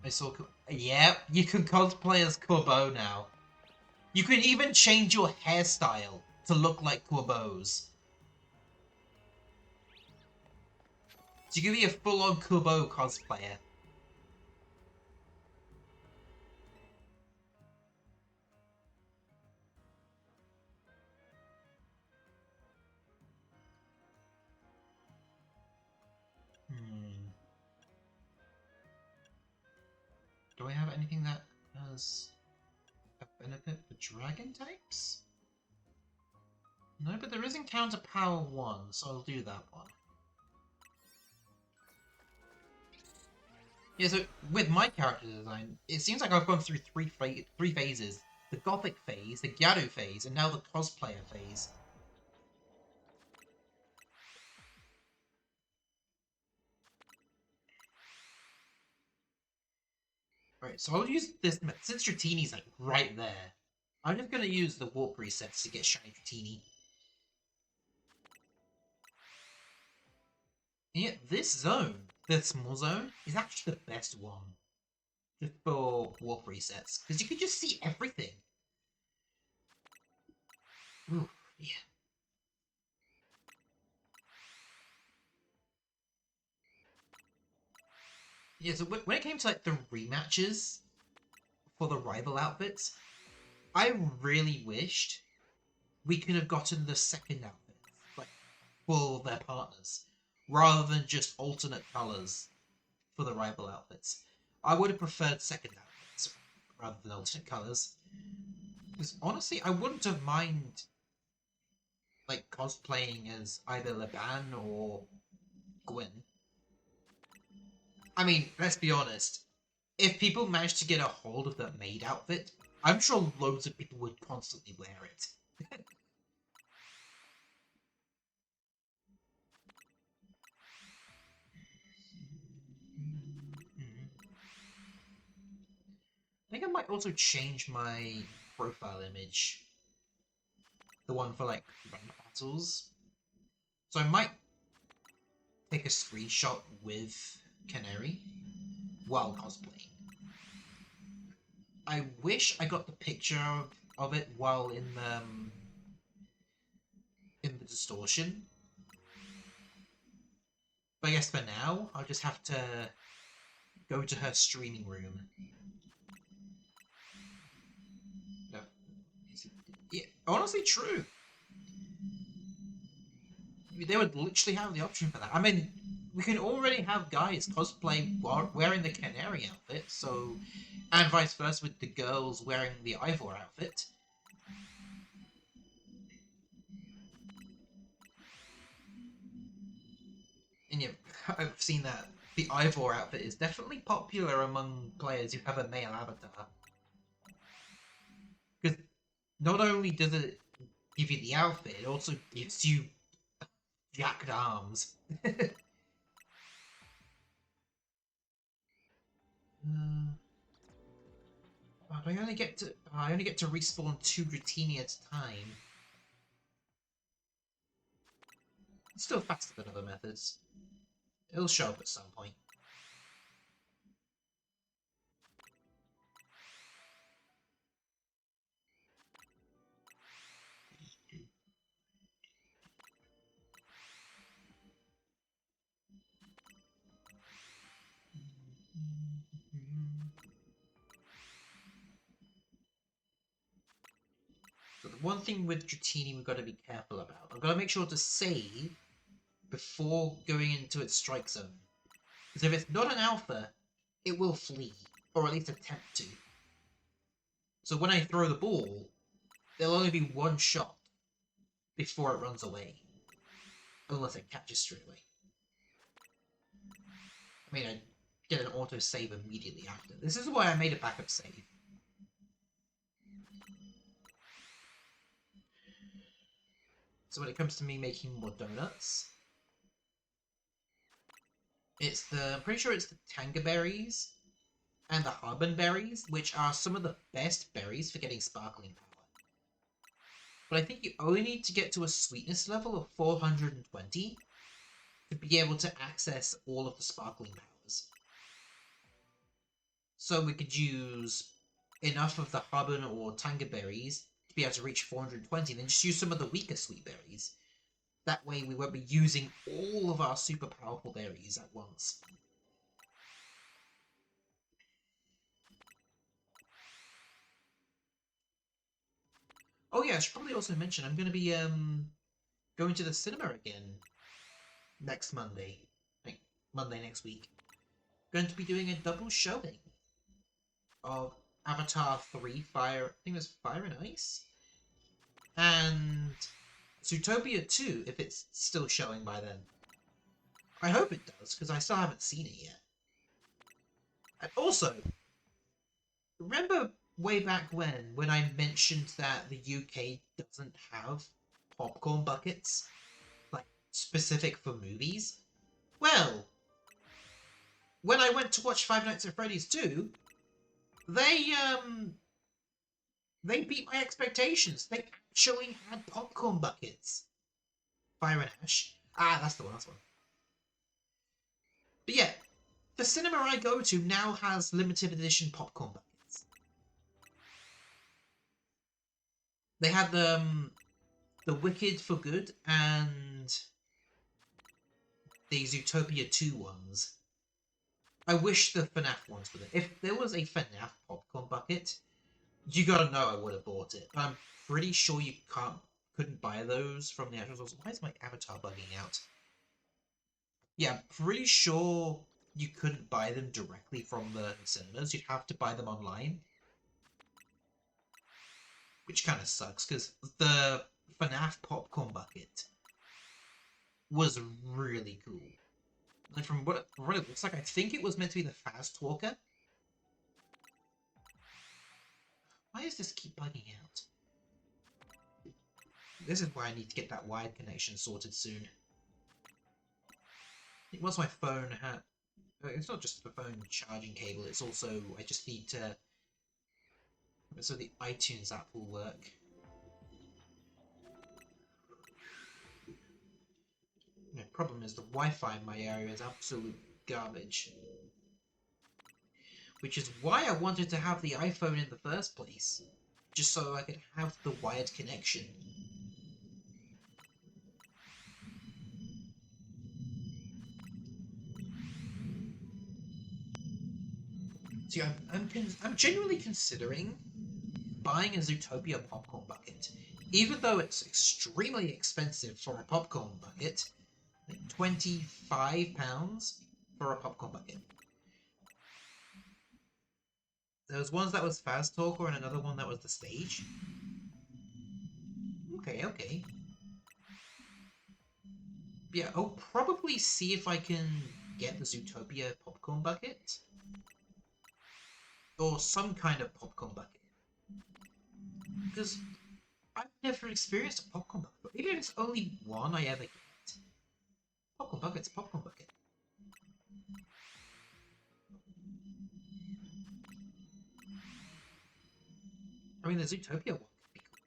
[SPEAKER 1] I saw... Yeah, you can cosplay as Corbeau now. You can even change your hairstyle to look like Corbeau's. So you can be a full-on Corbeau cosplayer. Do I have anything that has a benefit for dragon types? No, but there is Encounter Power 1, so I'll do that one. Yeah, so with my character design, it seems like I've gone through three phases. The Gothic phase, the Gyaro phase, and now the cosplayer phase. Right, so I'll use this, since Dratini's like right there. I'm just gonna use the warp resets to get shiny Dratini. And yet this zone, the small zone, is actually the best one. Just for warp resets. Because you can just see everything. Ooh, yeah. Yeah, so when it came to like the rematches for the rival outfits, I really wished we could have gotten the second outfit, like for their partners, rather than just alternate colors for the rival outfits. I would have preferred second outfits rather than alternate colors. Because honestly, I wouldn't have mind like cosplaying as either Leban or Gwyn. I mean, let's be honest. If people managed to get a hold of the maid outfit, I'm sure loads of people would constantly wear it. I think I might also change my profile image. The one for like rank battles. So I might take a screenshot with Canary while cosplaying. I wish I got the picture of it while in the distortion. But I guess for now, I'll just have to go to her streaming room. No. Yeah, honestly, true. They would literally have the option for that. I mean, we can already have guys cosplay wearing the Canary outfit, so, and vice versa with the girls wearing the Ivor outfit. And yeah, I've seen that the Ivor outfit is definitely popular among players who have a male avatar. Because not only does it give you the outfit, it also gives you jacked arms. But I only get to respawn 2 Dratini at a time. It's still faster than other methods. It'll show up at some point. So the one thing with Dratini we've got to be careful about. I've got to make sure to save before going into its strike zone. Because if it's not an alpha, it will flee. Or at least attempt to. So when I throw the ball, there'll only be one shot before it runs away. Unless it catches straight away. I mean, I get an auto save immediately after. This is why I made a backup save. So when it comes to me making more donuts, I'm pretty sure it's the Tanga berries and the Harbin berries, which are some of the best berries for getting sparkling power. But I think you only need to get to a sweetness level of 420 to be able to access all of the sparkling powers. So we could use enough of the Harbin or Tanga berries to be able to reach 420, and then just use some of the weaker sweet berries. That way we won't be using all of our super powerful berries at once. Oh yeah, I should probably also mention I'm going to be going to the cinema again next Monday. Like Monday next week. Going to be doing a double showing of Avatar 3 Fire, I think it was Fire and Ice, and Zootopia 2 if it's still showing by then. I hope it does, because I still haven't seen it yet. And also, remember way back when I mentioned that the UK doesn't have popcorn buckets, like, specific for movies? Well, when I went to watch Five Nights at Freddy's 2, they, They beat my expectations. They actually had popcorn buckets. Fire and Ash. Ah, that's the one. That's the one. But yeah, the cinema I go to now has limited edition popcorn buckets. They had the Wicked for Good and the Zootopia 2 ones. I wish the FNAF ones were there. If there was a FNAF popcorn bucket, you gotta know I would have bought it. But I'm pretty sure you couldn't buy those from the actual source. Why is my avatar bugging out? Yeah, I'm pretty sure you couldn't buy them directly from the cinemas. You'd have to buy them online. Which kind of sucks, because the FNAF popcorn bucket was really cool. And from what it looks like, I think it was meant to be the Fast Walker. Why does this keep bugging out? This is why I need to get that wired connection sorted soon. Once my phone had... It's not just the phone charging cable, it's also... I just need to... So the iTunes app will work. The problem is the Wi-Fi in my area is absolute garbage. Which is why I wanted to have the iPhone in the first place. Just so I could have the wired connection. See, I'm genuinely considering buying a Zootopia popcorn bucket. Even though it's extremely expensive for a popcorn bucket. Like £25 for a popcorn bucket. There was one that was Fast Talker and another one that was the stage. Okay. Yeah, I'll probably see if I can get the Zootopia popcorn bucket. Or some kind of popcorn bucket. Because I've never experienced a popcorn bucket. Even if it's only one I ever get. Popcorn bucket's a popcorn bucket. I mean, the Zootopia one could be cool.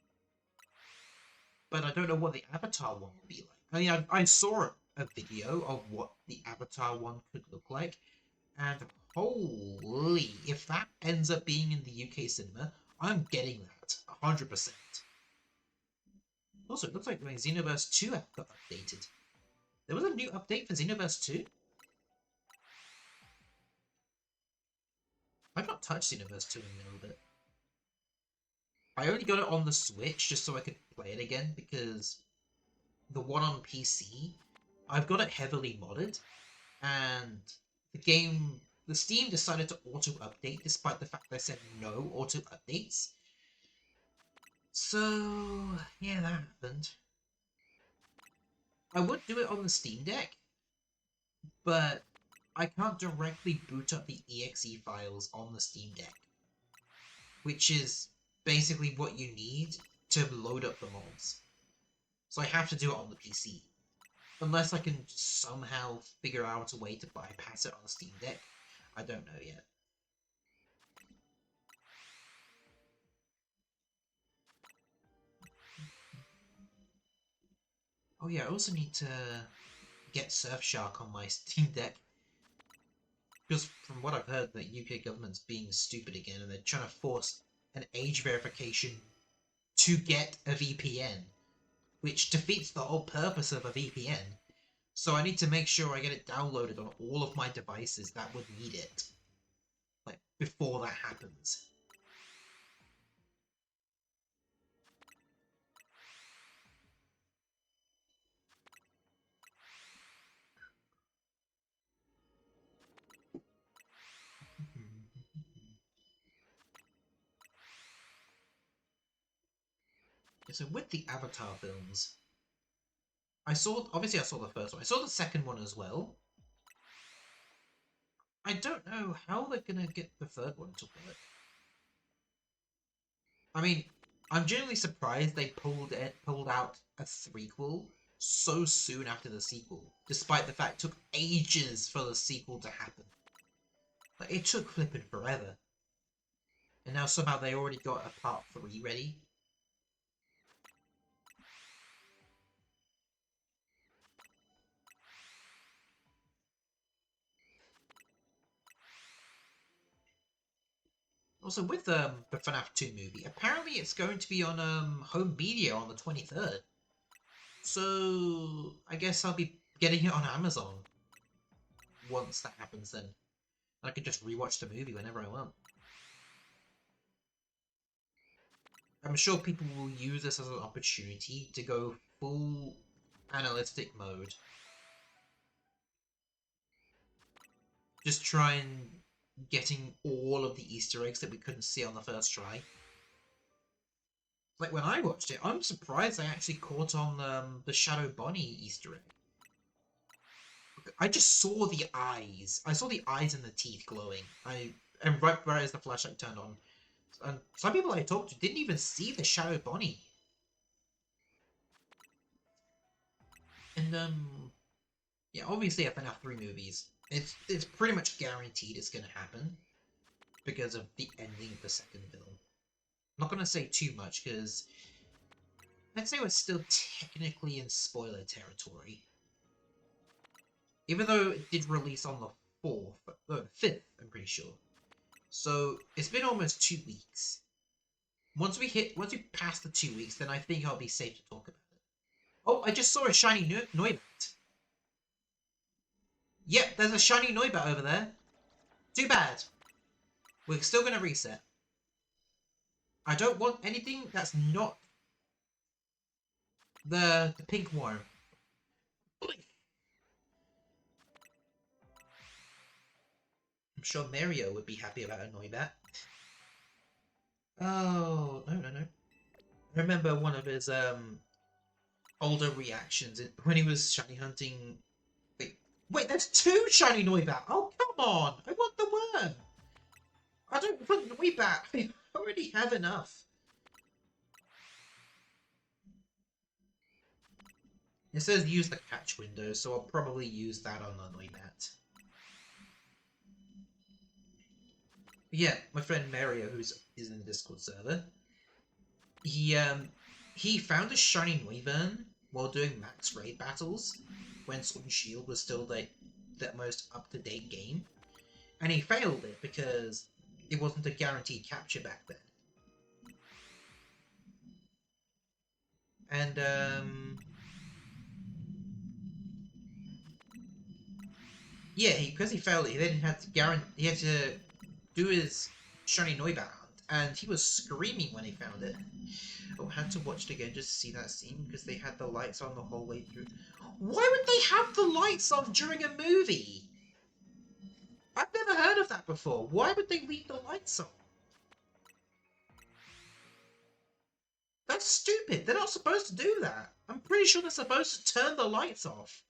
[SPEAKER 1] But I don't know what the Avatar one will be like. I mean, I saw a video of what the Avatar one could look like. And holy, if that ends up being in the UK cinema, I'm getting that. 100%. Also, it looks like my Xenoverse 2 got updated. There was a new update for Xenoverse 2? I've not touched Xenoverse 2 in a little bit. I only got it on the Switch just so I could play it again, because the one on PC, I've got it heavily modded, and the Steam decided to auto-update despite the fact that I said no auto-updates. So, yeah, that happened. I would do it on the Steam Deck, but I can't directly boot up the exe files on the Steam Deck, which is basically what you need to load up the mods. So I have to do it on the PC. Unless I can somehow figure out a way to bypass it on the Steam Deck. I don't know yet. Oh yeah, I also need to get Surfshark on my Steam Deck. Because from what I've heard, the UK government's being stupid again, and they're trying to force an age verification to get a VPN, which defeats the whole purpose of a VPN. So I need to make sure I get it downloaded on all of my devices that would need it. Like, before that happens. So with the Avatar films, obviously I saw the first one. I saw the second one as well. I don't know how they're gonna get the third one to work. I mean, I'm genuinely surprised they pulled out a threequel so soon after the sequel, despite the fact it took ages for the sequel to happen. Like, it took flipping forever. And now somehow they already got a part 3 ready. Also, with the FNAF 2 movie, apparently it's going to be on home media on the 23rd. So I guess I'll be getting it on Amazon once that happens. Then I can just rewatch the movie whenever I want. I'm sure people will use this as an opportunity to go full analytic mode. Just try and getting all of the Easter eggs that we couldn't see on the first try. Like when I watched it, I'm surprised I actually caught on the Shadow Bonnie Easter egg. I just saw the eyes. I saw the eyes and the teeth glowing. And right as the flashlight turned on. And some people I talked to didn't even see the Shadow Bonnie. And yeah, obviously FNAF 3 movies. It's pretty much guaranteed it's gonna happen because of the ending of the second film. I'm not gonna say too much because I'd say we're still technically in spoiler territory. Even though it did release on the 5th, I'm pretty sure. So it's been almost 2 weeks. Once we pass the 2 weeks, then I think I'll be safe to talk about it. Oh, I just saw a shiny Noibat. Yep, there's a shiny Noibat over there. Too bad. We're still going to reset. I don't want anything that's not the pink worm. I'm sure Mario would be happy about a Noibat. Oh, no. I remember one of his older reactions when he was shiny hunting. Wait, there's 2 shiny Noibat! Oh, come on! I want the worm! I don't want Noibat! I already have enough. It says use the catch window, so I'll probably use that on the Noibat. Yeah, my friend Mario, is in the Discord server, he found a shiny Noivern while doing max raid battles when Sword and Shield was still the most up-to-date game, and he failed it because it wasn't a guaranteed capture back then. And yeah, because he failed it, he then had to do his shiny Noibat, and he was screaming when he found it. Oh, I had to watch it again just to see that scene because they had the lights on the whole way through. Why would they have the lights on during a movie? I've never heard of that before. Why would they leave the lights on? That's stupid. They're not supposed to do that. I'm pretty sure they're supposed to turn the lights off.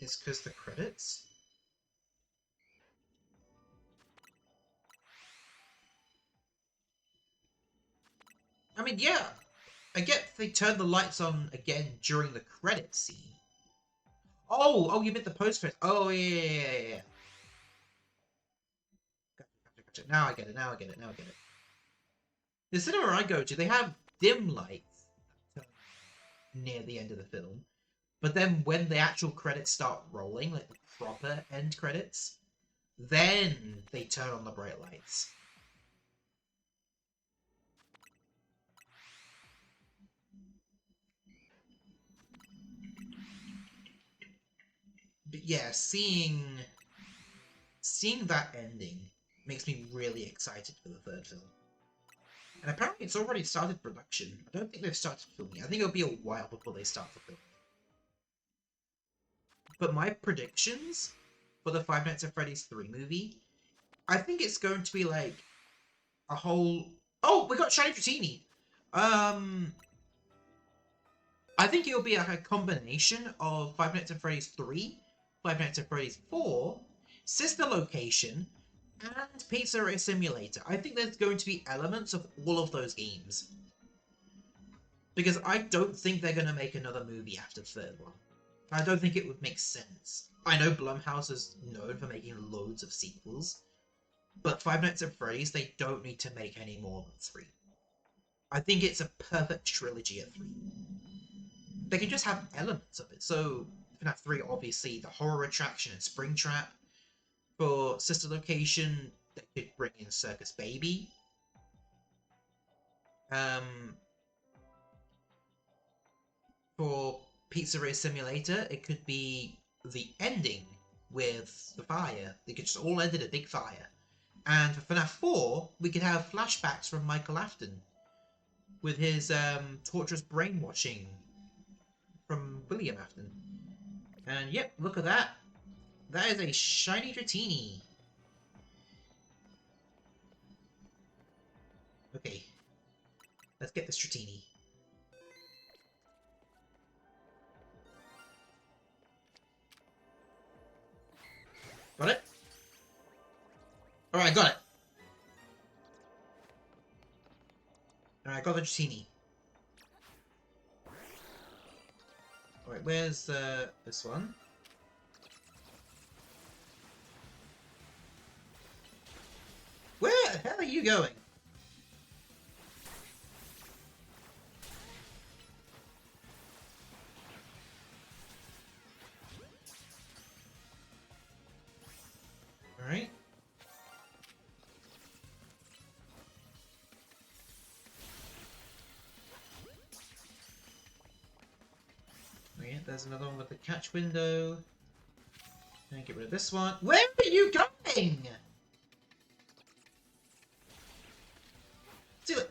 [SPEAKER 1] It's because the credits? I mean, yeah. I get they turned the lights on again during the credits scene. Oh, you meant the post-credits. Oh, yeah. Gotcha. Now I get it. The cinema I go to, they have dim lights near the end of the film. But then when the actual credits start rolling, like the proper end credits, then they turn on the bright lights. But yeah, seeing that ending makes me really excited for the third film. And apparently it's already started production. I don't think they've started filming. I think it'll be a while before they start the film. But my predictions for the Five Nights at Freddy's 3 movie, I think it's going to be like a whole... Oh, we got Shiny Dratini! I think it'll be a combination of Five Nights at Freddy's 3, Five Nights at Freddy's 4, Sister Location, and Pizzeria Simulator. I think there's going to be elements of all of those games. Because I don't think they're going to make another movie after the third one. I don't think it would make sense. I know Blumhouse is known for making loads of sequels, but Five Nights at Freddy's, they don't need to make any more than 3. I think it's a perfect trilogy of 3. They can just have elements of it. So, FNAF 3, obviously, the horror attraction and Springtrap. For Sister Location, they could bring in Circus Baby. For Pizzeria Simulator, it could be the ending with the fire. They could just all end in a big fire. And for FNAF 4, we could have flashbacks from Michael Afton with his torturous brainwashing from William Afton. And yep, look at that. That is a shiny Dratini. Okay. Let's get this Dratini. Got it? Alright, got it. Alright, got the Dratini. Alright, where's this one? Where the hell are you going? Alright. Okay, there's another one with the catch window. And get rid of this one. Where are you going? See, look.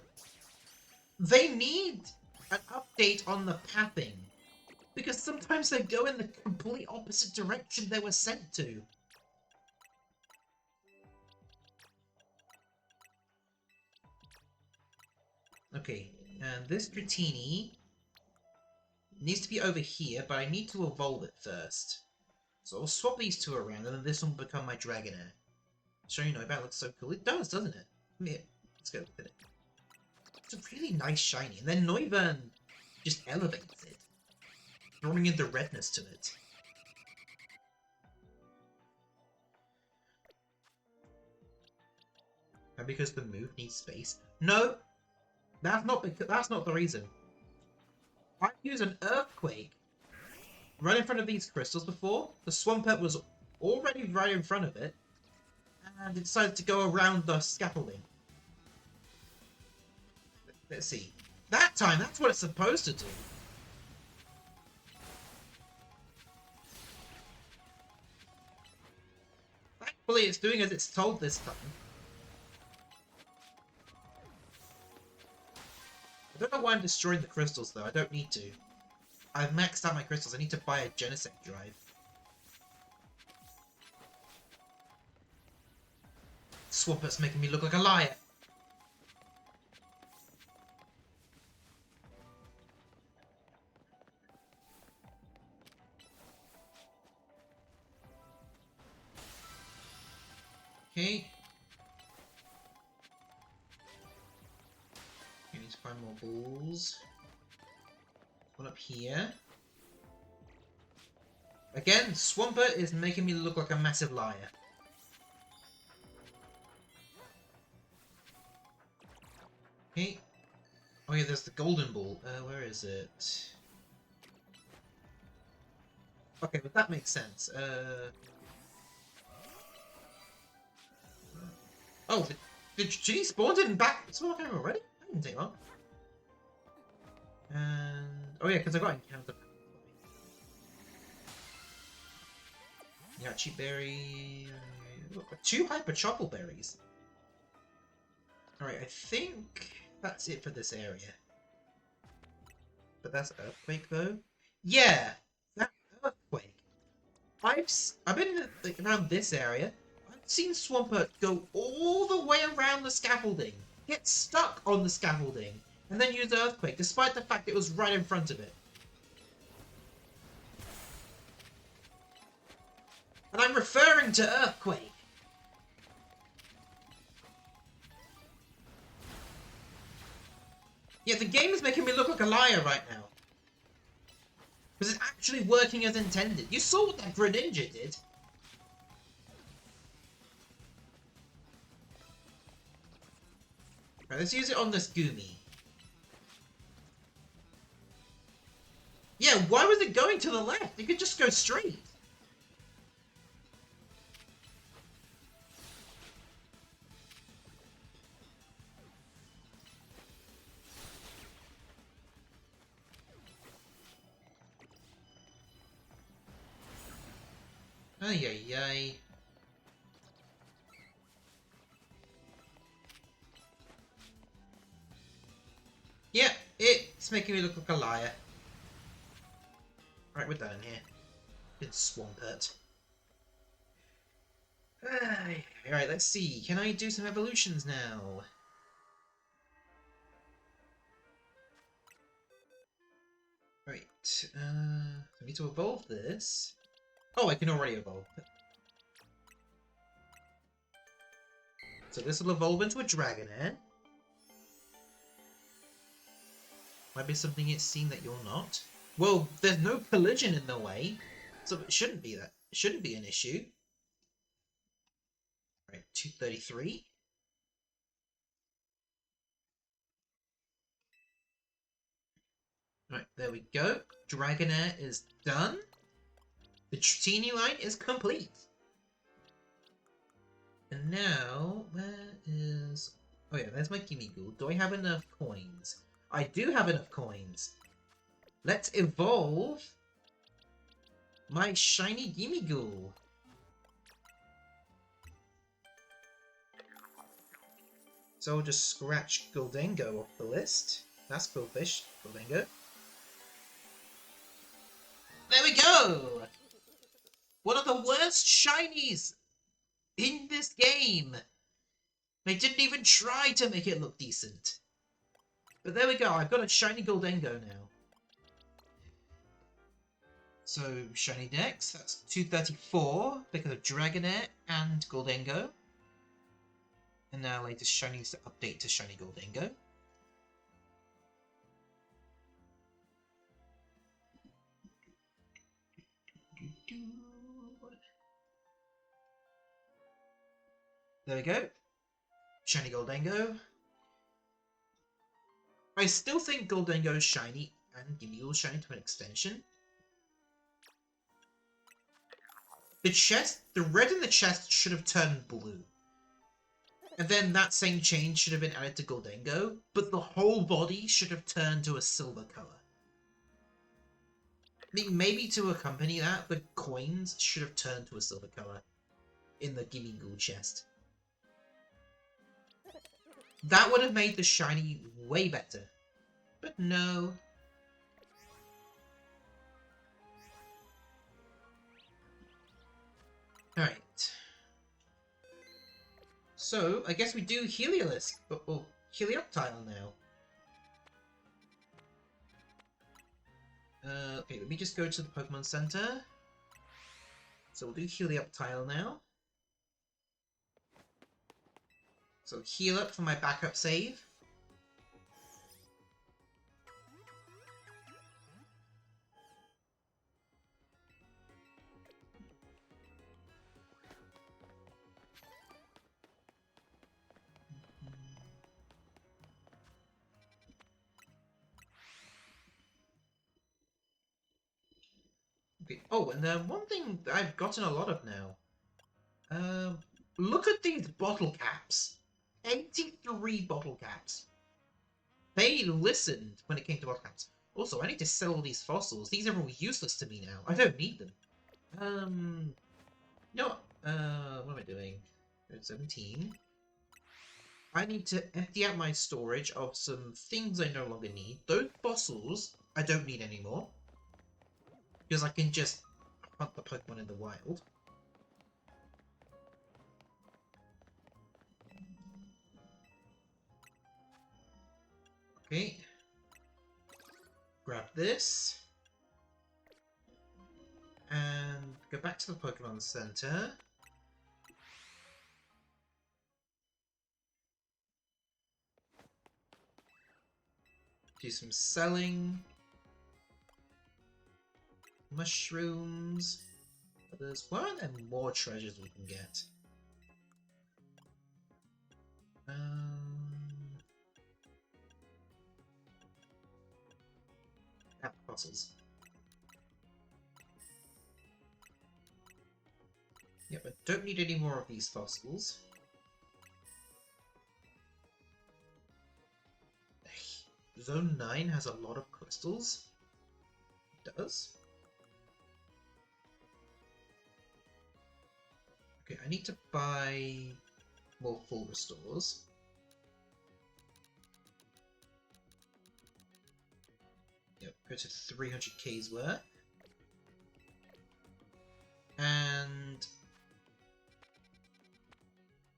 [SPEAKER 1] They need an update on the pathing. Because sometimes they go in the complete opposite direction they were sent to. Okay, and this Dratini needs to be over here, but I need to evolve it first. So I'll swap these two around, and then this one will become my Dragonair. Sure, you know, that looks so cool. It does, doesn't it? Here, let's go with it. It's a really nice shiny, and then Noivern just elevates it, throwing in the redness to it. And because the move needs space? No! That's not the reason. I've used an Earthquake right in front of these crystals before. The Swampert was already right in front of it, and it decided to go around the scaffolding. Let's see. That time, that's what it's supposed to do. Thankfully, it's doing as it's told this time. I don't know why I'm destroying the crystals, though. I don't need to. I've maxed out my crystals. I need to buy a Genesect drive. Swampert's making me look like a liar. Okay. I need to find more balls. One up here. Again, Swampert is making me look like a massive liar. Okay. Oh yeah, there's the golden ball. Where is it? Okay, but that makes sense. Oh, did she spawn in back? Spawn him already? That didn't take long. And oh yeah, because I got encounter. Yeah, cheap berry. Look, 2 hyper chocolate berries. Alright, I think that's it for this area. But that's Earthquake though. Yeah, that Earthquake. I've been like, around this area. I've seen Swampert go all the way around the scaffolding, get stuck on the scaffolding, and then use Earthquake, despite the fact it was right in front of it. And I'm referring to Earthquake. Yeah, the game is making me look like a liar right now. Because it's actually working as intended. You saw what that Greninja did. Right, let's use it on this Goomy. Yeah, why was it going to the left? It could just go straight. Ay, ay, ay. Yeah, it's making me look like a liar. Right, we're done here. Good Swampert. Alright, let's see. Can I do some evolutions now? Right, I need to evolve this. Oh, I can already evolve it. So this will evolve into a Dragonair. Might be something it's seen that you're not. Well, there's no collision in the way, so it shouldn't be that. It shouldn't be an issue. Right, 233. Right, there we go. Dragonair is done. The Trini line is complete. And now, where is... Oh yeah, there's my Gimmighoul. Do I have enough coins? I do have enough coins. Let's evolve my shiny Gimmighoul. So I'll just scratch Gholdengo off the list. That's Quillfish, Gholdengo. There we go! One of the worst shinies in this game! They didn't even try to make it look decent. But there we go, I've got a shiny Gholdengo now. So, shiny Dex, that's 234 because of Dragonair and Gholdengo. And now latest shinies to update to shiny Gholdengo. There we go. Shiny Gholdengo. I still think Gholdengo is shiny and Gimmighoul shiny to an extension. The chest, the red in the chest should have turned blue. And then that same change should have been added to Gholdengo, but the whole body should have turned to a silver colour. I mean, maybe to accompany that, the coins should have turned to a silver colour in the Gimmighoul chest. That would have made the shiny way better. But no. Alright. So, I guess we do Heliolisk, or Helioptile now. Okay, let me just go to the Pokemon Center. So we'll do Helioptile now. So heal up for my backup save. Okay. Oh, and one thing that I've gotten a lot of now. Look at these bottle caps. 83 bottle caps. They listened when it came to bottle caps. Also, I need to sell all these fossils. These are all useless to me now. I don't need them. You know what? What am I doing? 17. I need to empty out my storage of some things I no longer need. Those fossils I don't need anymore. Because I can just hunt the Pokemon in the wild. Okay. Grab this. And go back to the Pokemon Center. Do some selling. Mushrooms. Others. Why aren't there more treasures we can get? Fossils. Yep, I don't need any more of these fossils. Zone 9 has a lot of crystals. It does. Okay, I need to buy more full restores. Yep, go to 300k's worth. And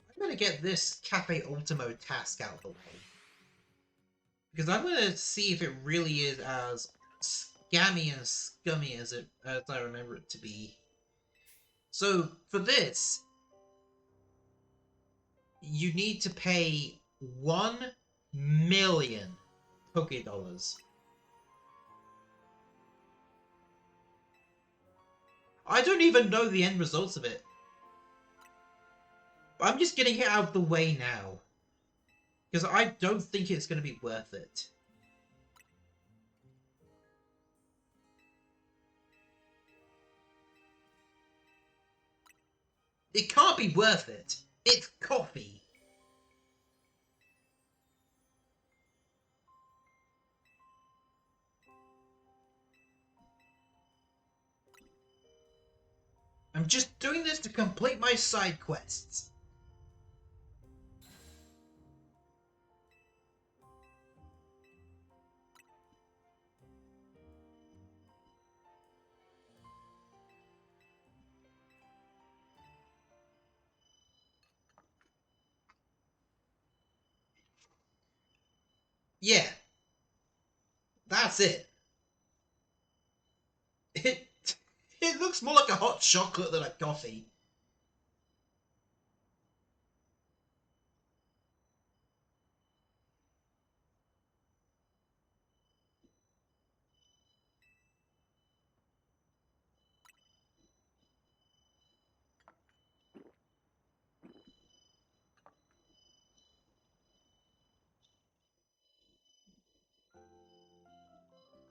[SPEAKER 1] I'm going to get this Cafe Ultimo task out of the way. Because I'm going to see if it really is as scammy and scummy as I remember it to be. So, for this, you need to pay 1 million Pokédollars. I don't even know the end results of it. But I'm just getting it out of the way now. Because I don't think it's going to be worth it. It can't be worth it. It's coffee. I'm just doing this to complete my side quests. Yeah. That's it. It looks more like a hot chocolate than a coffee.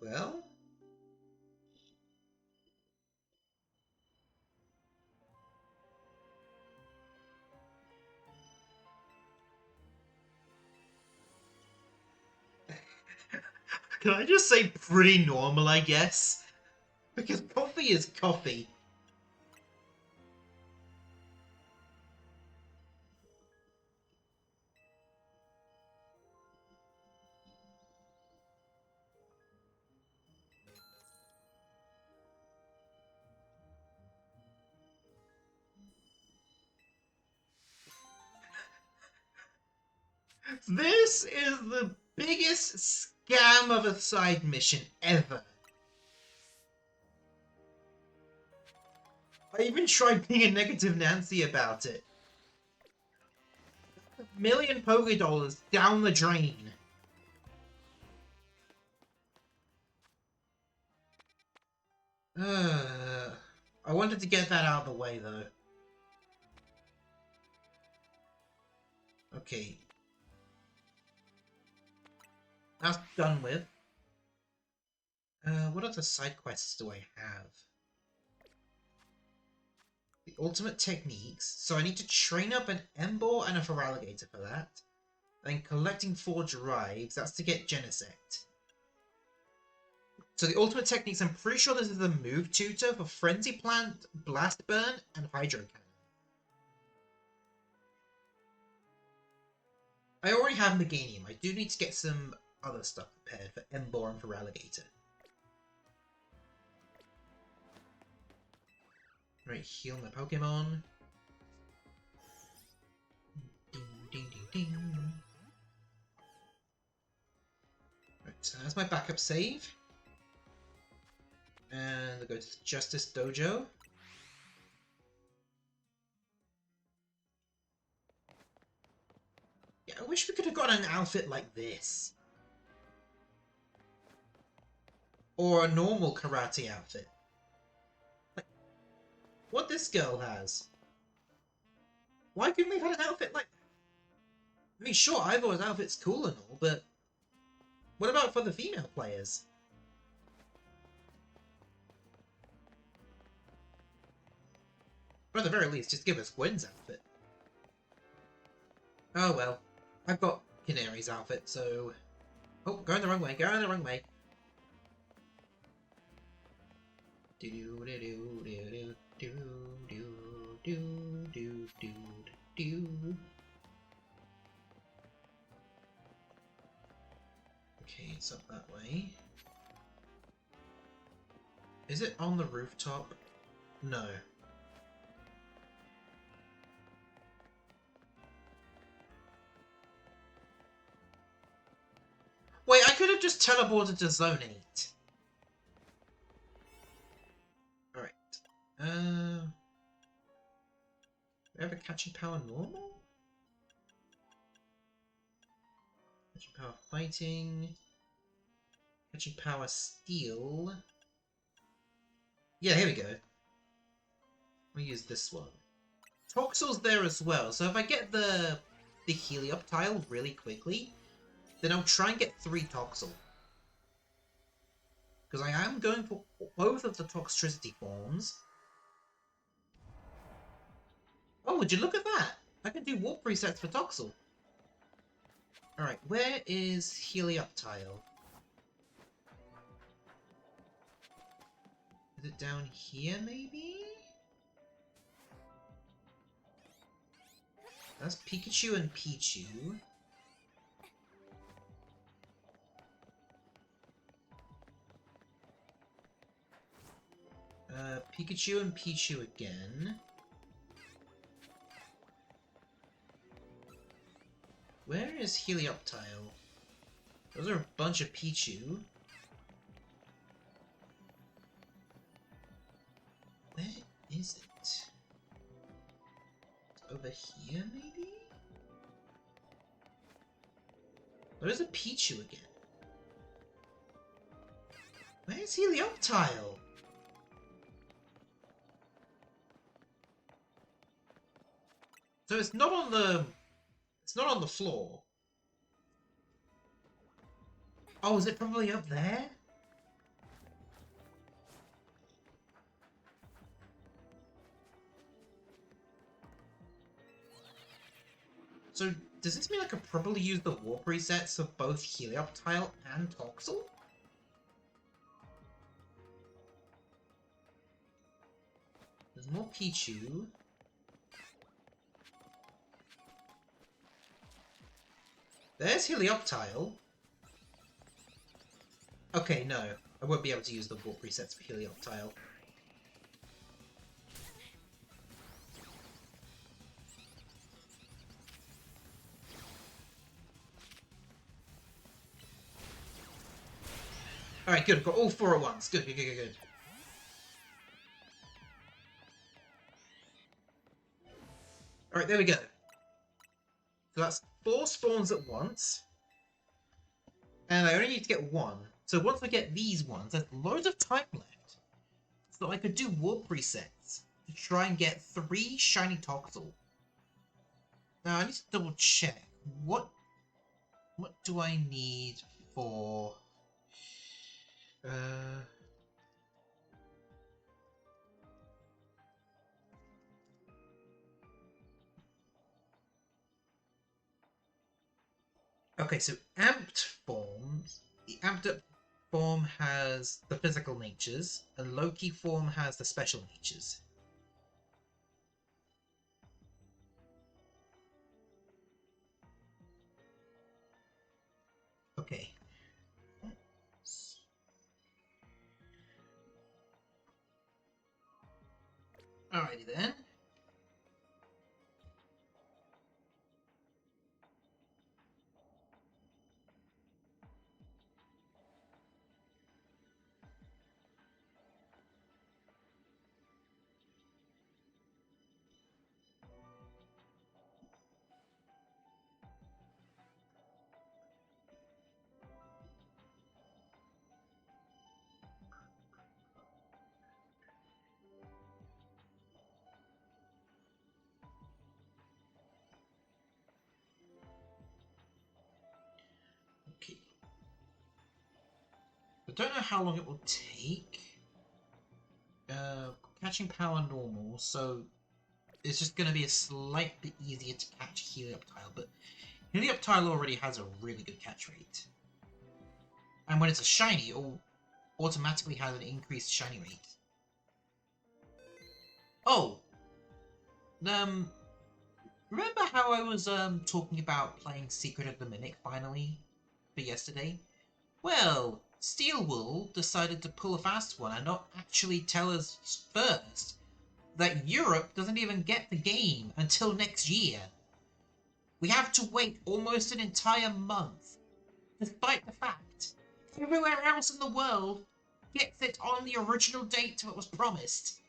[SPEAKER 1] Well... Can I just say pretty normal, I guess? Because coffee is coffee. This is the biggest scam of a side mission ever. I even tried being a negative Nancy about it. $1 million Pokédollars down the drain. I wanted to get that out of the way, though. Okay. That's done with. What other side quests do I have? The ultimate techniques. So I need to train up an Embor and a Feraligatr for that. Then collecting 4 drives. That's to get Genesect. So the ultimate techniques, I'm pretty sure this is the move tutor for Frenzy Plant, Blast Burn, and Hydro Cannon. I already have Meganium. I do need to get some other stuff prepared for Embor and Feraligatr. Right, heal my Pokemon. Ding, ding, ding, ding. Right, so that's my backup save. And I'll go to the Justice Dojo. Yeah, I wish we could have got an outfit like this. Or a normal karate outfit. Like, what this girl has. Why couldn't we have had an outfit like... I mean, sure, Ivor's outfit's cool and all, but... What about for the female players? Or at the very least, just give us Gwen's outfit. Oh well. I've got Canary's outfit, so... Oh, going the wrong way, going the wrong way. Do do do do do do do do do do. Okay, it's up that way. Is it on the rooftop? No. Wait, I could have just teleported to Zone 8. Alright. We have a catching power normal? Catching power fighting. Catching power steel. Yeah, here we go. We'll use this one. Toxel's there as well, so if I get the Heliop tile really quickly, then I'll try and get 3 Toxel. Because I am going for both of the Toxtricity forms. Oh, would you look at that? I can do warp resets for Toxel. Alright, where is Heliop tile? Is it down here, maybe? That's Pikachu and Pichu. Pikachu and Pichu again. Where is Helioptile? Those are a bunch of Pichu. Where is it? It's over here, maybe? There's a Pichu again. Where's Helioptile? So it's not on the... It's not on the floor. Oh, is it probably up there? So, does this mean I could probably use the warp resets of both Helioptile and Toxel? There's more Pichu. There's Helioptile. Okay, no. I won't be able to use the warp resets for Helioptile. Alright, good. I've got all 4 at once. Good, good, good, good, good. Alright, there we go. So that's 4 spawns at once. And I only need to get 1. So once I get these ones, there's loads of time left. So I could do warp resets to try and get 3 shiny Toxel. Now I need to double check. What do I need for... Okay, so amped forms. The amped up form has the physical natures, and Loki form has the special natures. Okay. Alrighty then. don't know how long it will take. Catching power normal, so it's just going to be a slightly easier to catch Helioptile, but Helioptile already has a really good catch rate. And when it's a shiny, it automatically has an increased shiny rate. Oh! Remember how I was talking about playing Secret of the Mimic finally for yesterday? Well, Steelwool decided to pull a fast one and not actually tell us first that Europe doesn't even get the game until next year. We have to wait almost an entire month, despite the fact everywhere else in the world gets it on the original date that was promised.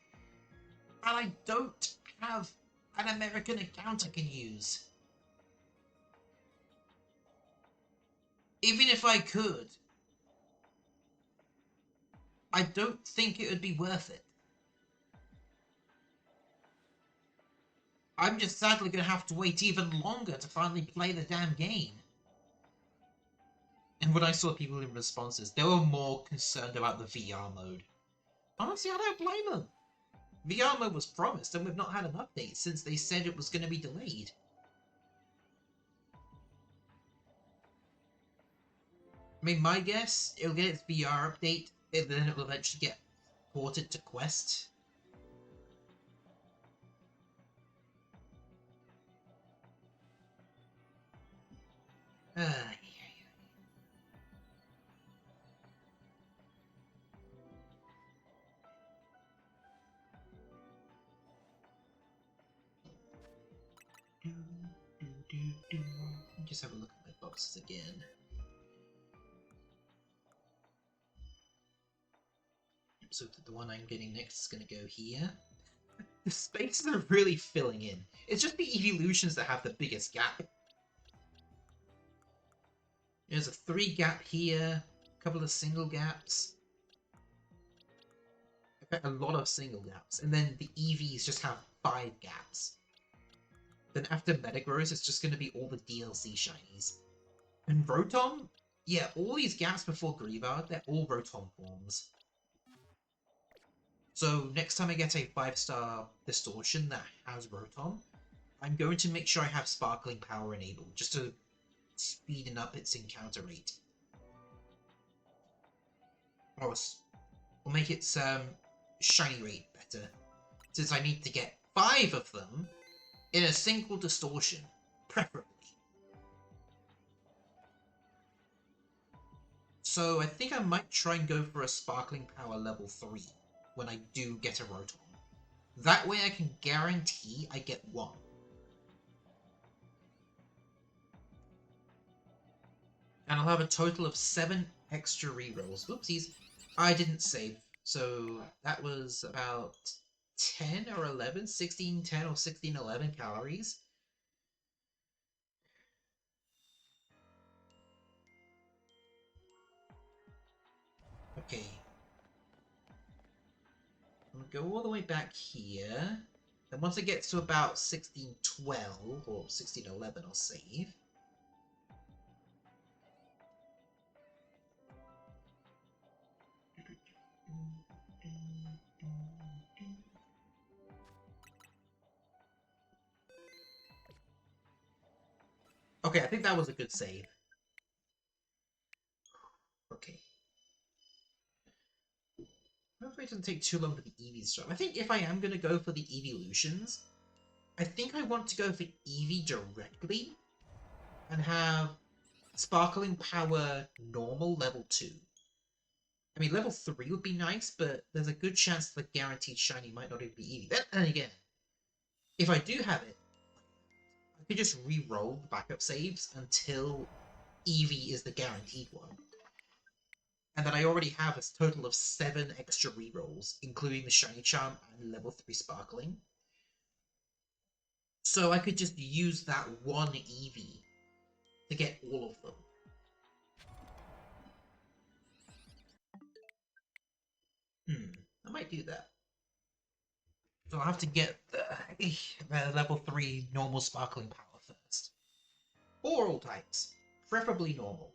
[SPEAKER 1] And I don't have an American account I can use. Even if I could, I don't think it would be worth it. I'm just sadly going to have to wait even longer to finally play the damn game. And when I saw people in responses, they were more concerned about the VR mode. Honestly, I don't blame them. VR mode was promised, and we've not had an update since they said it was going to be delayed. I mean, my guess, it'll get its VR update, and then it will eventually get ported to Quest. Yeah. Just have a look at my boxes again. So the one I'm getting next is going to go here. The spaces are really filling in. It's just the evolutions that have the biggest gap. There's a 3 gap here, a couple of single gaps. A lot of single gaps, and then the EVs just have 5 gaps. Then after Metagross, it's just going to be all the DLC shinies. And Rotom? Yeah, all these gaps before Greavard, they're all Rotom forms. So next time I get a 5-star Distortion that has Rotom, I'm going to make sure I have Sparkling Power enabled, just to speeden up its encounter rate. Or make its shiny rate better, since I need to get 5 of them in a single Distortion, preferably. So I think I might try and go for a Sparkling Power level 3 when I do get a Rotom. That way I can guarantee I get 1. And I'll have a total of 7 extra rerolls. Oopsies, I didn't save. So that was about 10 or 11, 1610 or 1611 calories. Okay. I'm gonna go all the way back here. And once it gets to about 1612 or 1611, I'll save. Okay, I think that was a good save. Okay. Hopefully it doesn't take too long for the Eevees to drop. I think if I am going to go for the Eeveelutions, I think I want to go for Eevee directly and have Sparkling Power normal level 2. I mean, level 3 would be nice, but there's a good chance the guaranteed shiny might not even be Eevee. Then again, if I do have it, I could just re-roll the backup saves until Eevee is the guaranteed one. And then I already have a total of 7 extra rerolls, including the Shiny Charm and level 3 Sparkling. So I could just use that one Eevee to get all of them. I might do that. So I'll have to get the level 3 normal Sparkling Power first. Or all types. Preferably normal.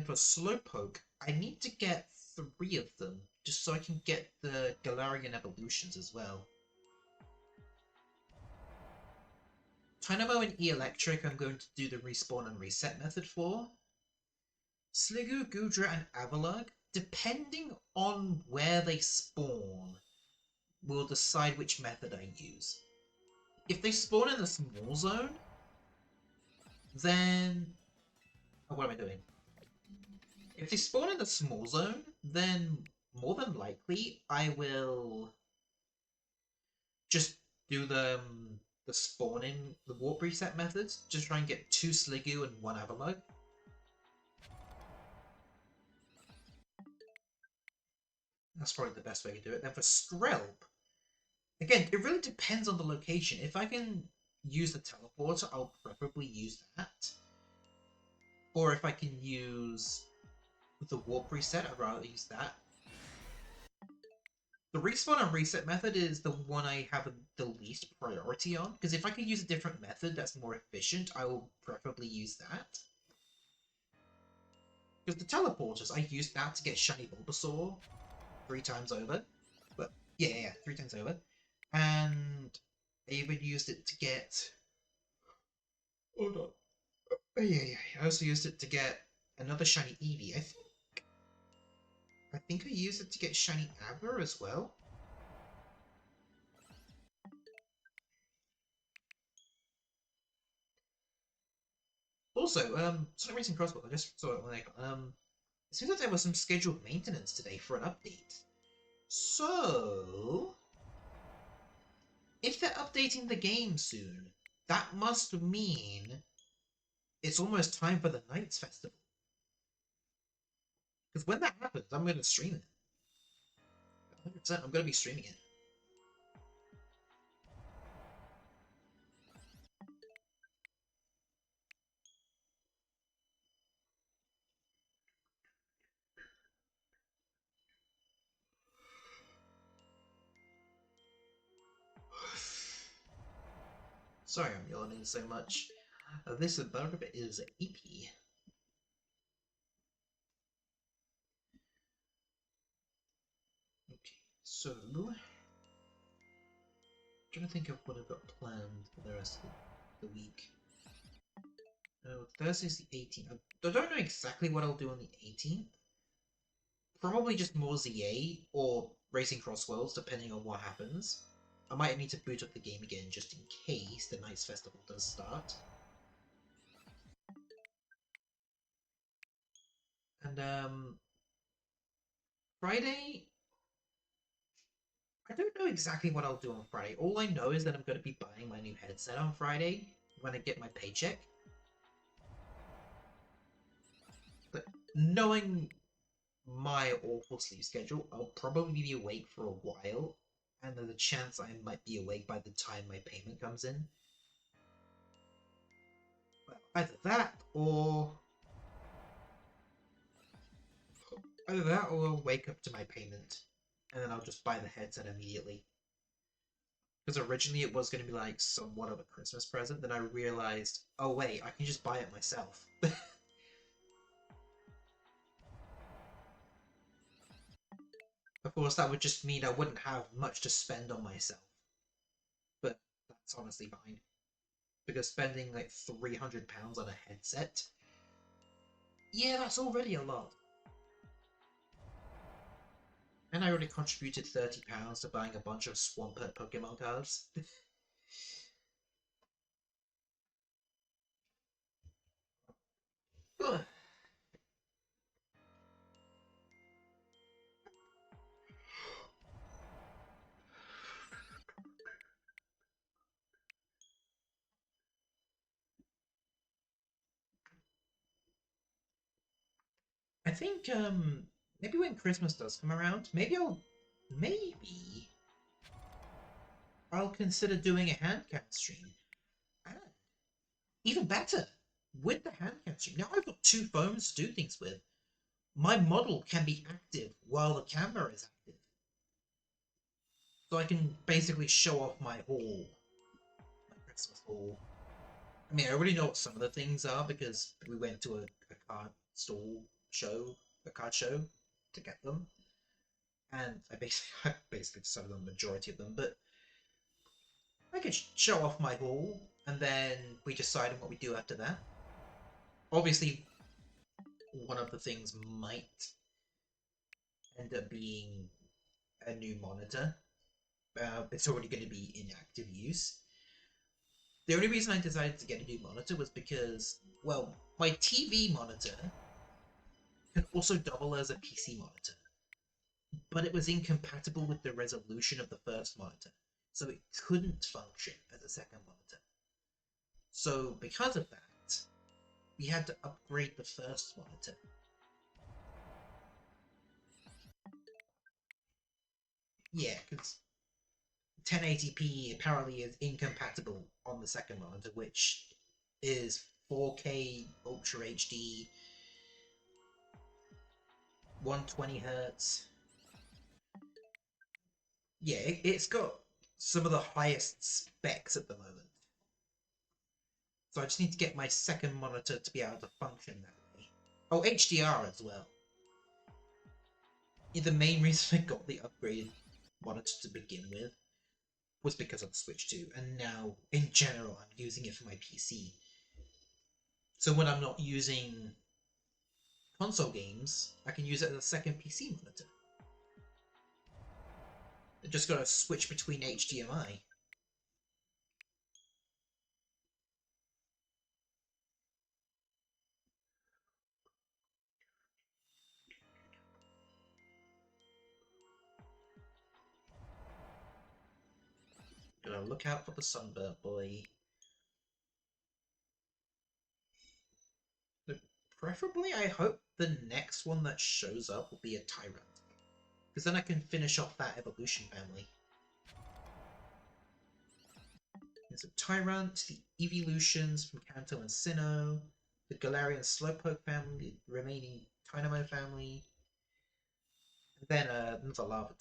[SPEAKER 1] for Slowpoke, I need to get 3 of them, just so I can get the Galarian evolutions as well. Dynamo and E-Electric I'm going to do the respawn and reset method for. Sliggoo, Goodra, and Avalugg, depending on where they spawn, will decide which method I use. If they spawn in the small zone, then... Oh, what am I doing? If they spawn in the small zone, then more than likely I will just do the spawning, the warp reset methods, just try and get 2 Sliggoo and 1 Avalugg. That's probably the best way to do it. Then for Skrelp, again, it really depends on the location. If I can use the teleporter, I'll preferably use that. Or if I can use the warp reset, I'd rather use that. The respawn and reset method is the one I have the least priority on, because if I could use a different method that's more efficient, I will preferably use that. Because the teleporters, I used that to get Shiny Bulbasaur 3 times over. But yeah, 3 times over. And I even used it to get... Hold on. Yeah. I also used it to get another Shiny Eevee. I think I used it to get Shiny Abra as well. Also, Sonic Racing Crossbow, I just saw it when it seems like there was some scheduled maintenance today for an update. So, if they're updating the game soon, that must mean it's almost time for the Nights Festival. Because when that happens, I'm going to stream it. 100%, I'm going to be streaming it. Sorry I'm yawning so much. This part of it is EP. Okay, so... I'm trying to think of what I've got planned for the rest of the week. Thursday's the 18th. I don't know exactly what I'll do on the 18th. Probably just more ZA or Racing Cross Worlds, depending on what happens. I might need to boot up the game again just in case the Nights Festival does start. And Friday, I don't know exactly what I'll do on Friday. All I know is that I'm going to be buying my new headset on Friday when I get my paycheck. But knowing my awful sleep schedule, I'll probably be awake for a while, and there's a chance I might be awake by the time my payment comes in. Well, either that, or I'll wake up to my payment, and then I'll just buy the headset immediately. Because originally it was going to be like somewhat of a Christmas present, then I realized, oh wait, I can just buy it myself. Of course, that would just mean I wouldn't have much to spend on myself. But that's honestly fine. Because spending like £300 on a headset, yeah, that's already a lot. And I already contributed £30 to buying a bunch of Swampert Pokemon cards. I think maybe when Christmas does come around, maybe I'll consider doing a handcam stream. And even better, with the handcam stream. Now I've got 2 phones to do things with. My model can be active while the camera is active. So I can basically show off my haul. My Christmas haul. I mean, I already know what some of the things are because we went to a card stall a card show to get them, and I basically decided on the majority of them. But I could show off my haul, and then we decide on what we do after that. Obviously, one of the things might end up being a new monitor. It's already going to be in active use. The only reason I decided to get a new monitor was because, well, my TV monitor can also double as a PC monitor, but it was incompatible with the resolution of the first monitor, so it couldn't function as a second monitor. So because of that, we had to upgrade the first monitor. Yeah, because 1080p apparently is incompatible on the second monitor, which is 4K Ultra HD, 120 hertz. Yeah, it's got some of the highest specs at the moment. So I just need to get my second monitor to be able to function that way. Oh, HDR as well. Yeah, the main reason I got the upgraded monitor to begin with was because of the Switch 2, and now, in general, I'm using it for my PC. So when I'm not using console games, I can use it as a second PC monitor. I just gotta switch between HDMI. Gotta look out for the sunburnt boy. Preferably, I hope the next one that shows up will be a Tyrant. Because then I can finish off that evolution family. There's a Tyrant, the Evolutions from Kanto and Sinnoh, the Galarian Slowpoke family, the remaining Dynamo family, and then another Larvitar.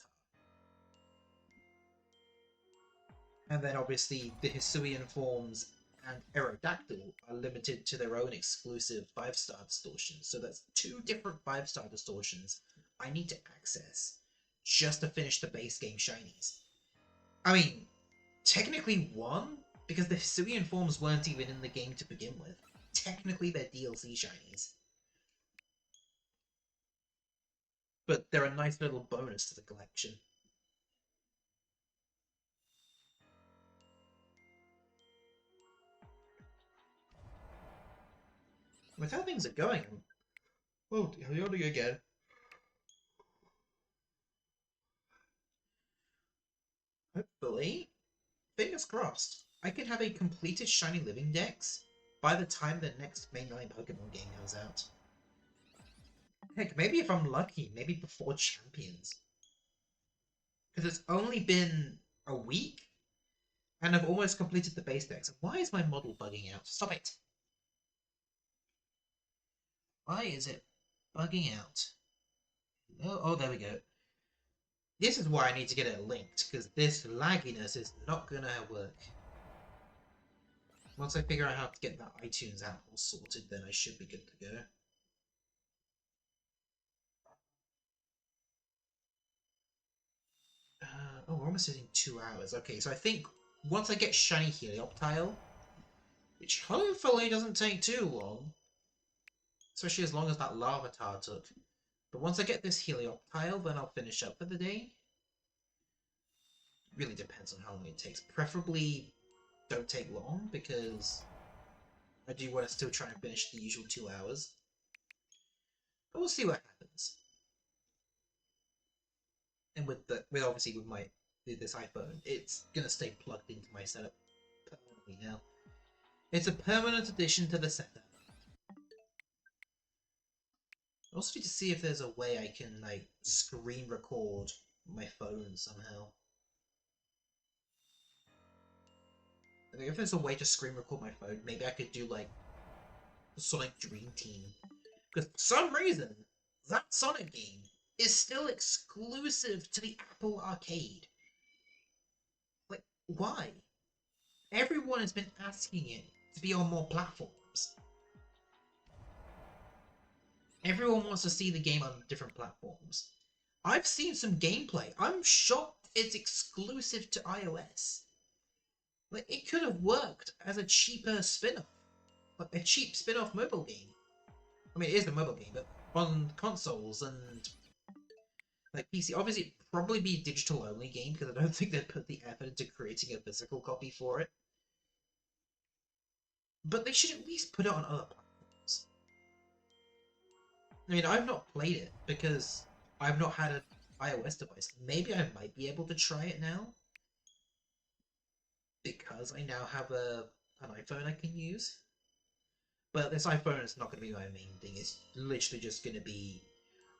[SPEAKER 1] And then obviously the Hisuian forms and Aerodactyl are limited to their own exclusive 5-star distortions. So that's 2 different 5-star distortions I need to access just to finish the base game shinies. I mean, technically 1, because the Hisuian forms weren't even in the game to begin with. Technically they're DLC shinies. But they're a nice little bonus to the collection. With how things are going, oh, yawning again. Hopefully, fingers crossed, I can have a completed Shiny Living Dex by the time the next mainline Pokemon game comes out. Heck, maybe if I'm lucky, maybe before Champions. Because it's only been a week, and I've almost completed the base dex. Why is my model bugging out? Stop it! Why is it bugging out? Oh, there we go. This is why I need to get it linked, because this lagginess is not gonna work. Once I figure out how to get that iTunes app all sorted, then I should be good to go. Oh, we're almost hitting 2 hours. Okay, so I think once I get Shiny Helioptile, which hopefully doesn't take too long, especially as long as that Larvitar took. But once I get this Helioptile, then I'll finish up for the day. Really depends on how long it takes. Preferably don't take long, because I do want to still try and finish the usual 2 hours. But we'll see what happens. And with obviously with this iPhone, it's gonna stay plugged into my setup permanently now. It's a permanent addition to the setup. I also need to see if there's a way I can like screen record my phone somehow. I think if there's a way to screen record my phone, maybe I could do like the Sonic Dream Team. Because for some reason, that Sonic game is still exclusive to the Apple Arcade. Like, why? Everyone has been asking it to be on more platforms. Everyone wants to see the game on different platforms. I've seen some gameplay. I'm shocked it's exclusive to iOS. Like, it could have worked as a cheaper spin-off. Like a cheap spin-off mobile game. I mean, it is a mobile game, but on consoles and like PC. Obviously, it'd probably be a digital-only game because I don't think they'd put the effort into creating a physical copy for it. But they should at least put it on other platforms. I mean, I've not played it because I've not had an iOS device. Maybe I might be able to try it now because I now have an iPhone I can use. But this iPhone is not going to be my main thing. It's literally just going to be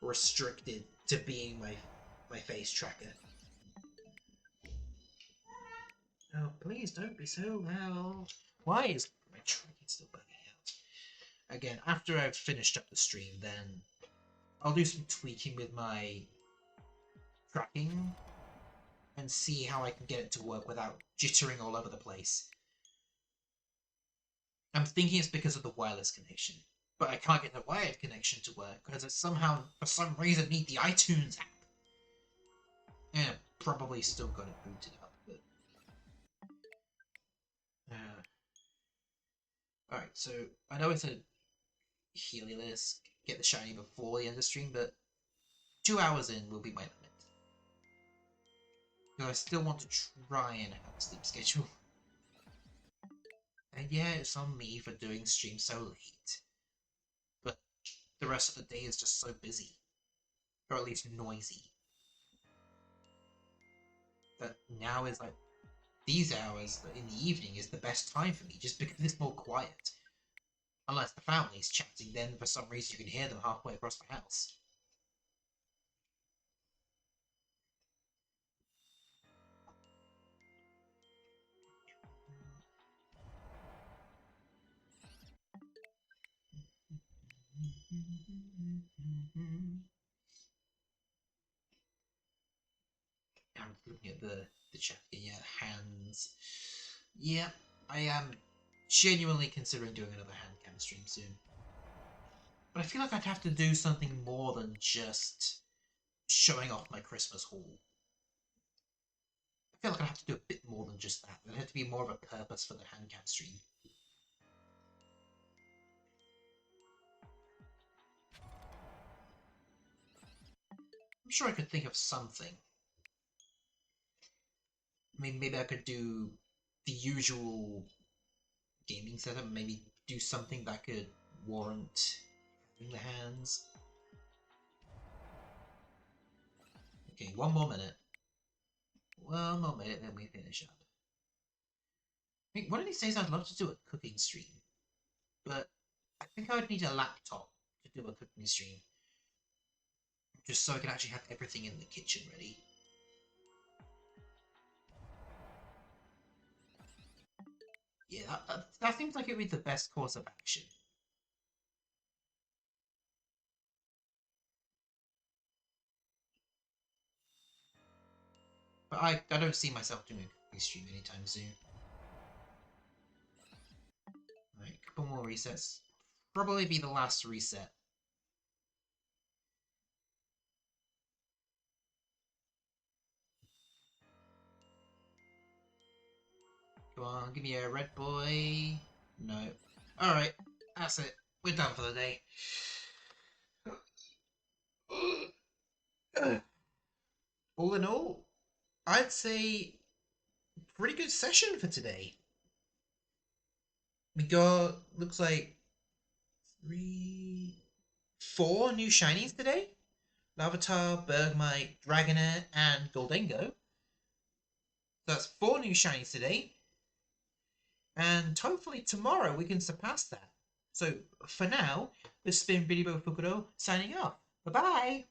[SPEAKER 1] restricted to being my face tracker. Oh, please don't be so loud. Why is my tracking still bugging out? Again, after I've finished up the stream, then I'll do some tweaking with my tracking and see how I can get it to work without jittering all over the place. I'm thinking it's because of the wireless connection, but I can't get the wired connection to work because it somehow, for some reason, need the iTunes app. And I've probably still got it booted up, but... Alright, so I know it's a Heliolisk, get the shiny before the end of the stream, but 2 hours in will be my limit. Because I still want to try and have a sleep schedule. And yeah, it's on me for doing streams so late. But the rest of the day is just so busy. Or at least noisy. That now is like, these hours in the evening is the best time for me, just because it's more quiet. Unless the family's chatting, then for some reason you can hear them halfway across the house. I'm looking at the chat. Yeah, hands. Yeah, I am genuinely considering doing another hand cam stream soon. But I feel like I'd have to do something more than just showing off my Christmas haul. I feel like I'd have to do a bit more than just that. There'd have to be more of a purpose for the hand cam stream. I'm sure I could think of something. I mean, maybe I could do the usual gaming setup, maybe do something that could warrant having the hands. Okay, one more minute. One more minute, then we finish up. I mean, one of these days I'd love to do a cooking stream, but I think I would need a laptop to do a cooking stream, just so I can actually have everything in the kitchen ready. Yeah, that seems like it would be the best course of action. But I don't see myself doing a cooking stream anytime soon. Alright, a couple more resets. Probably be the last reset. Come on, give me a red boy. No. Alright, that's it. We're done for the day. All in all, I'd say pretty good session for today. We got, looks like, 4 new shinies today. Larvitar, Bergmite, Dragonair, and Goldengo. So that's 4 new shinies today. And hopefully tomorrow we can surpass that. So for now, this has been BiriboFukuro signing off. Bye-bye!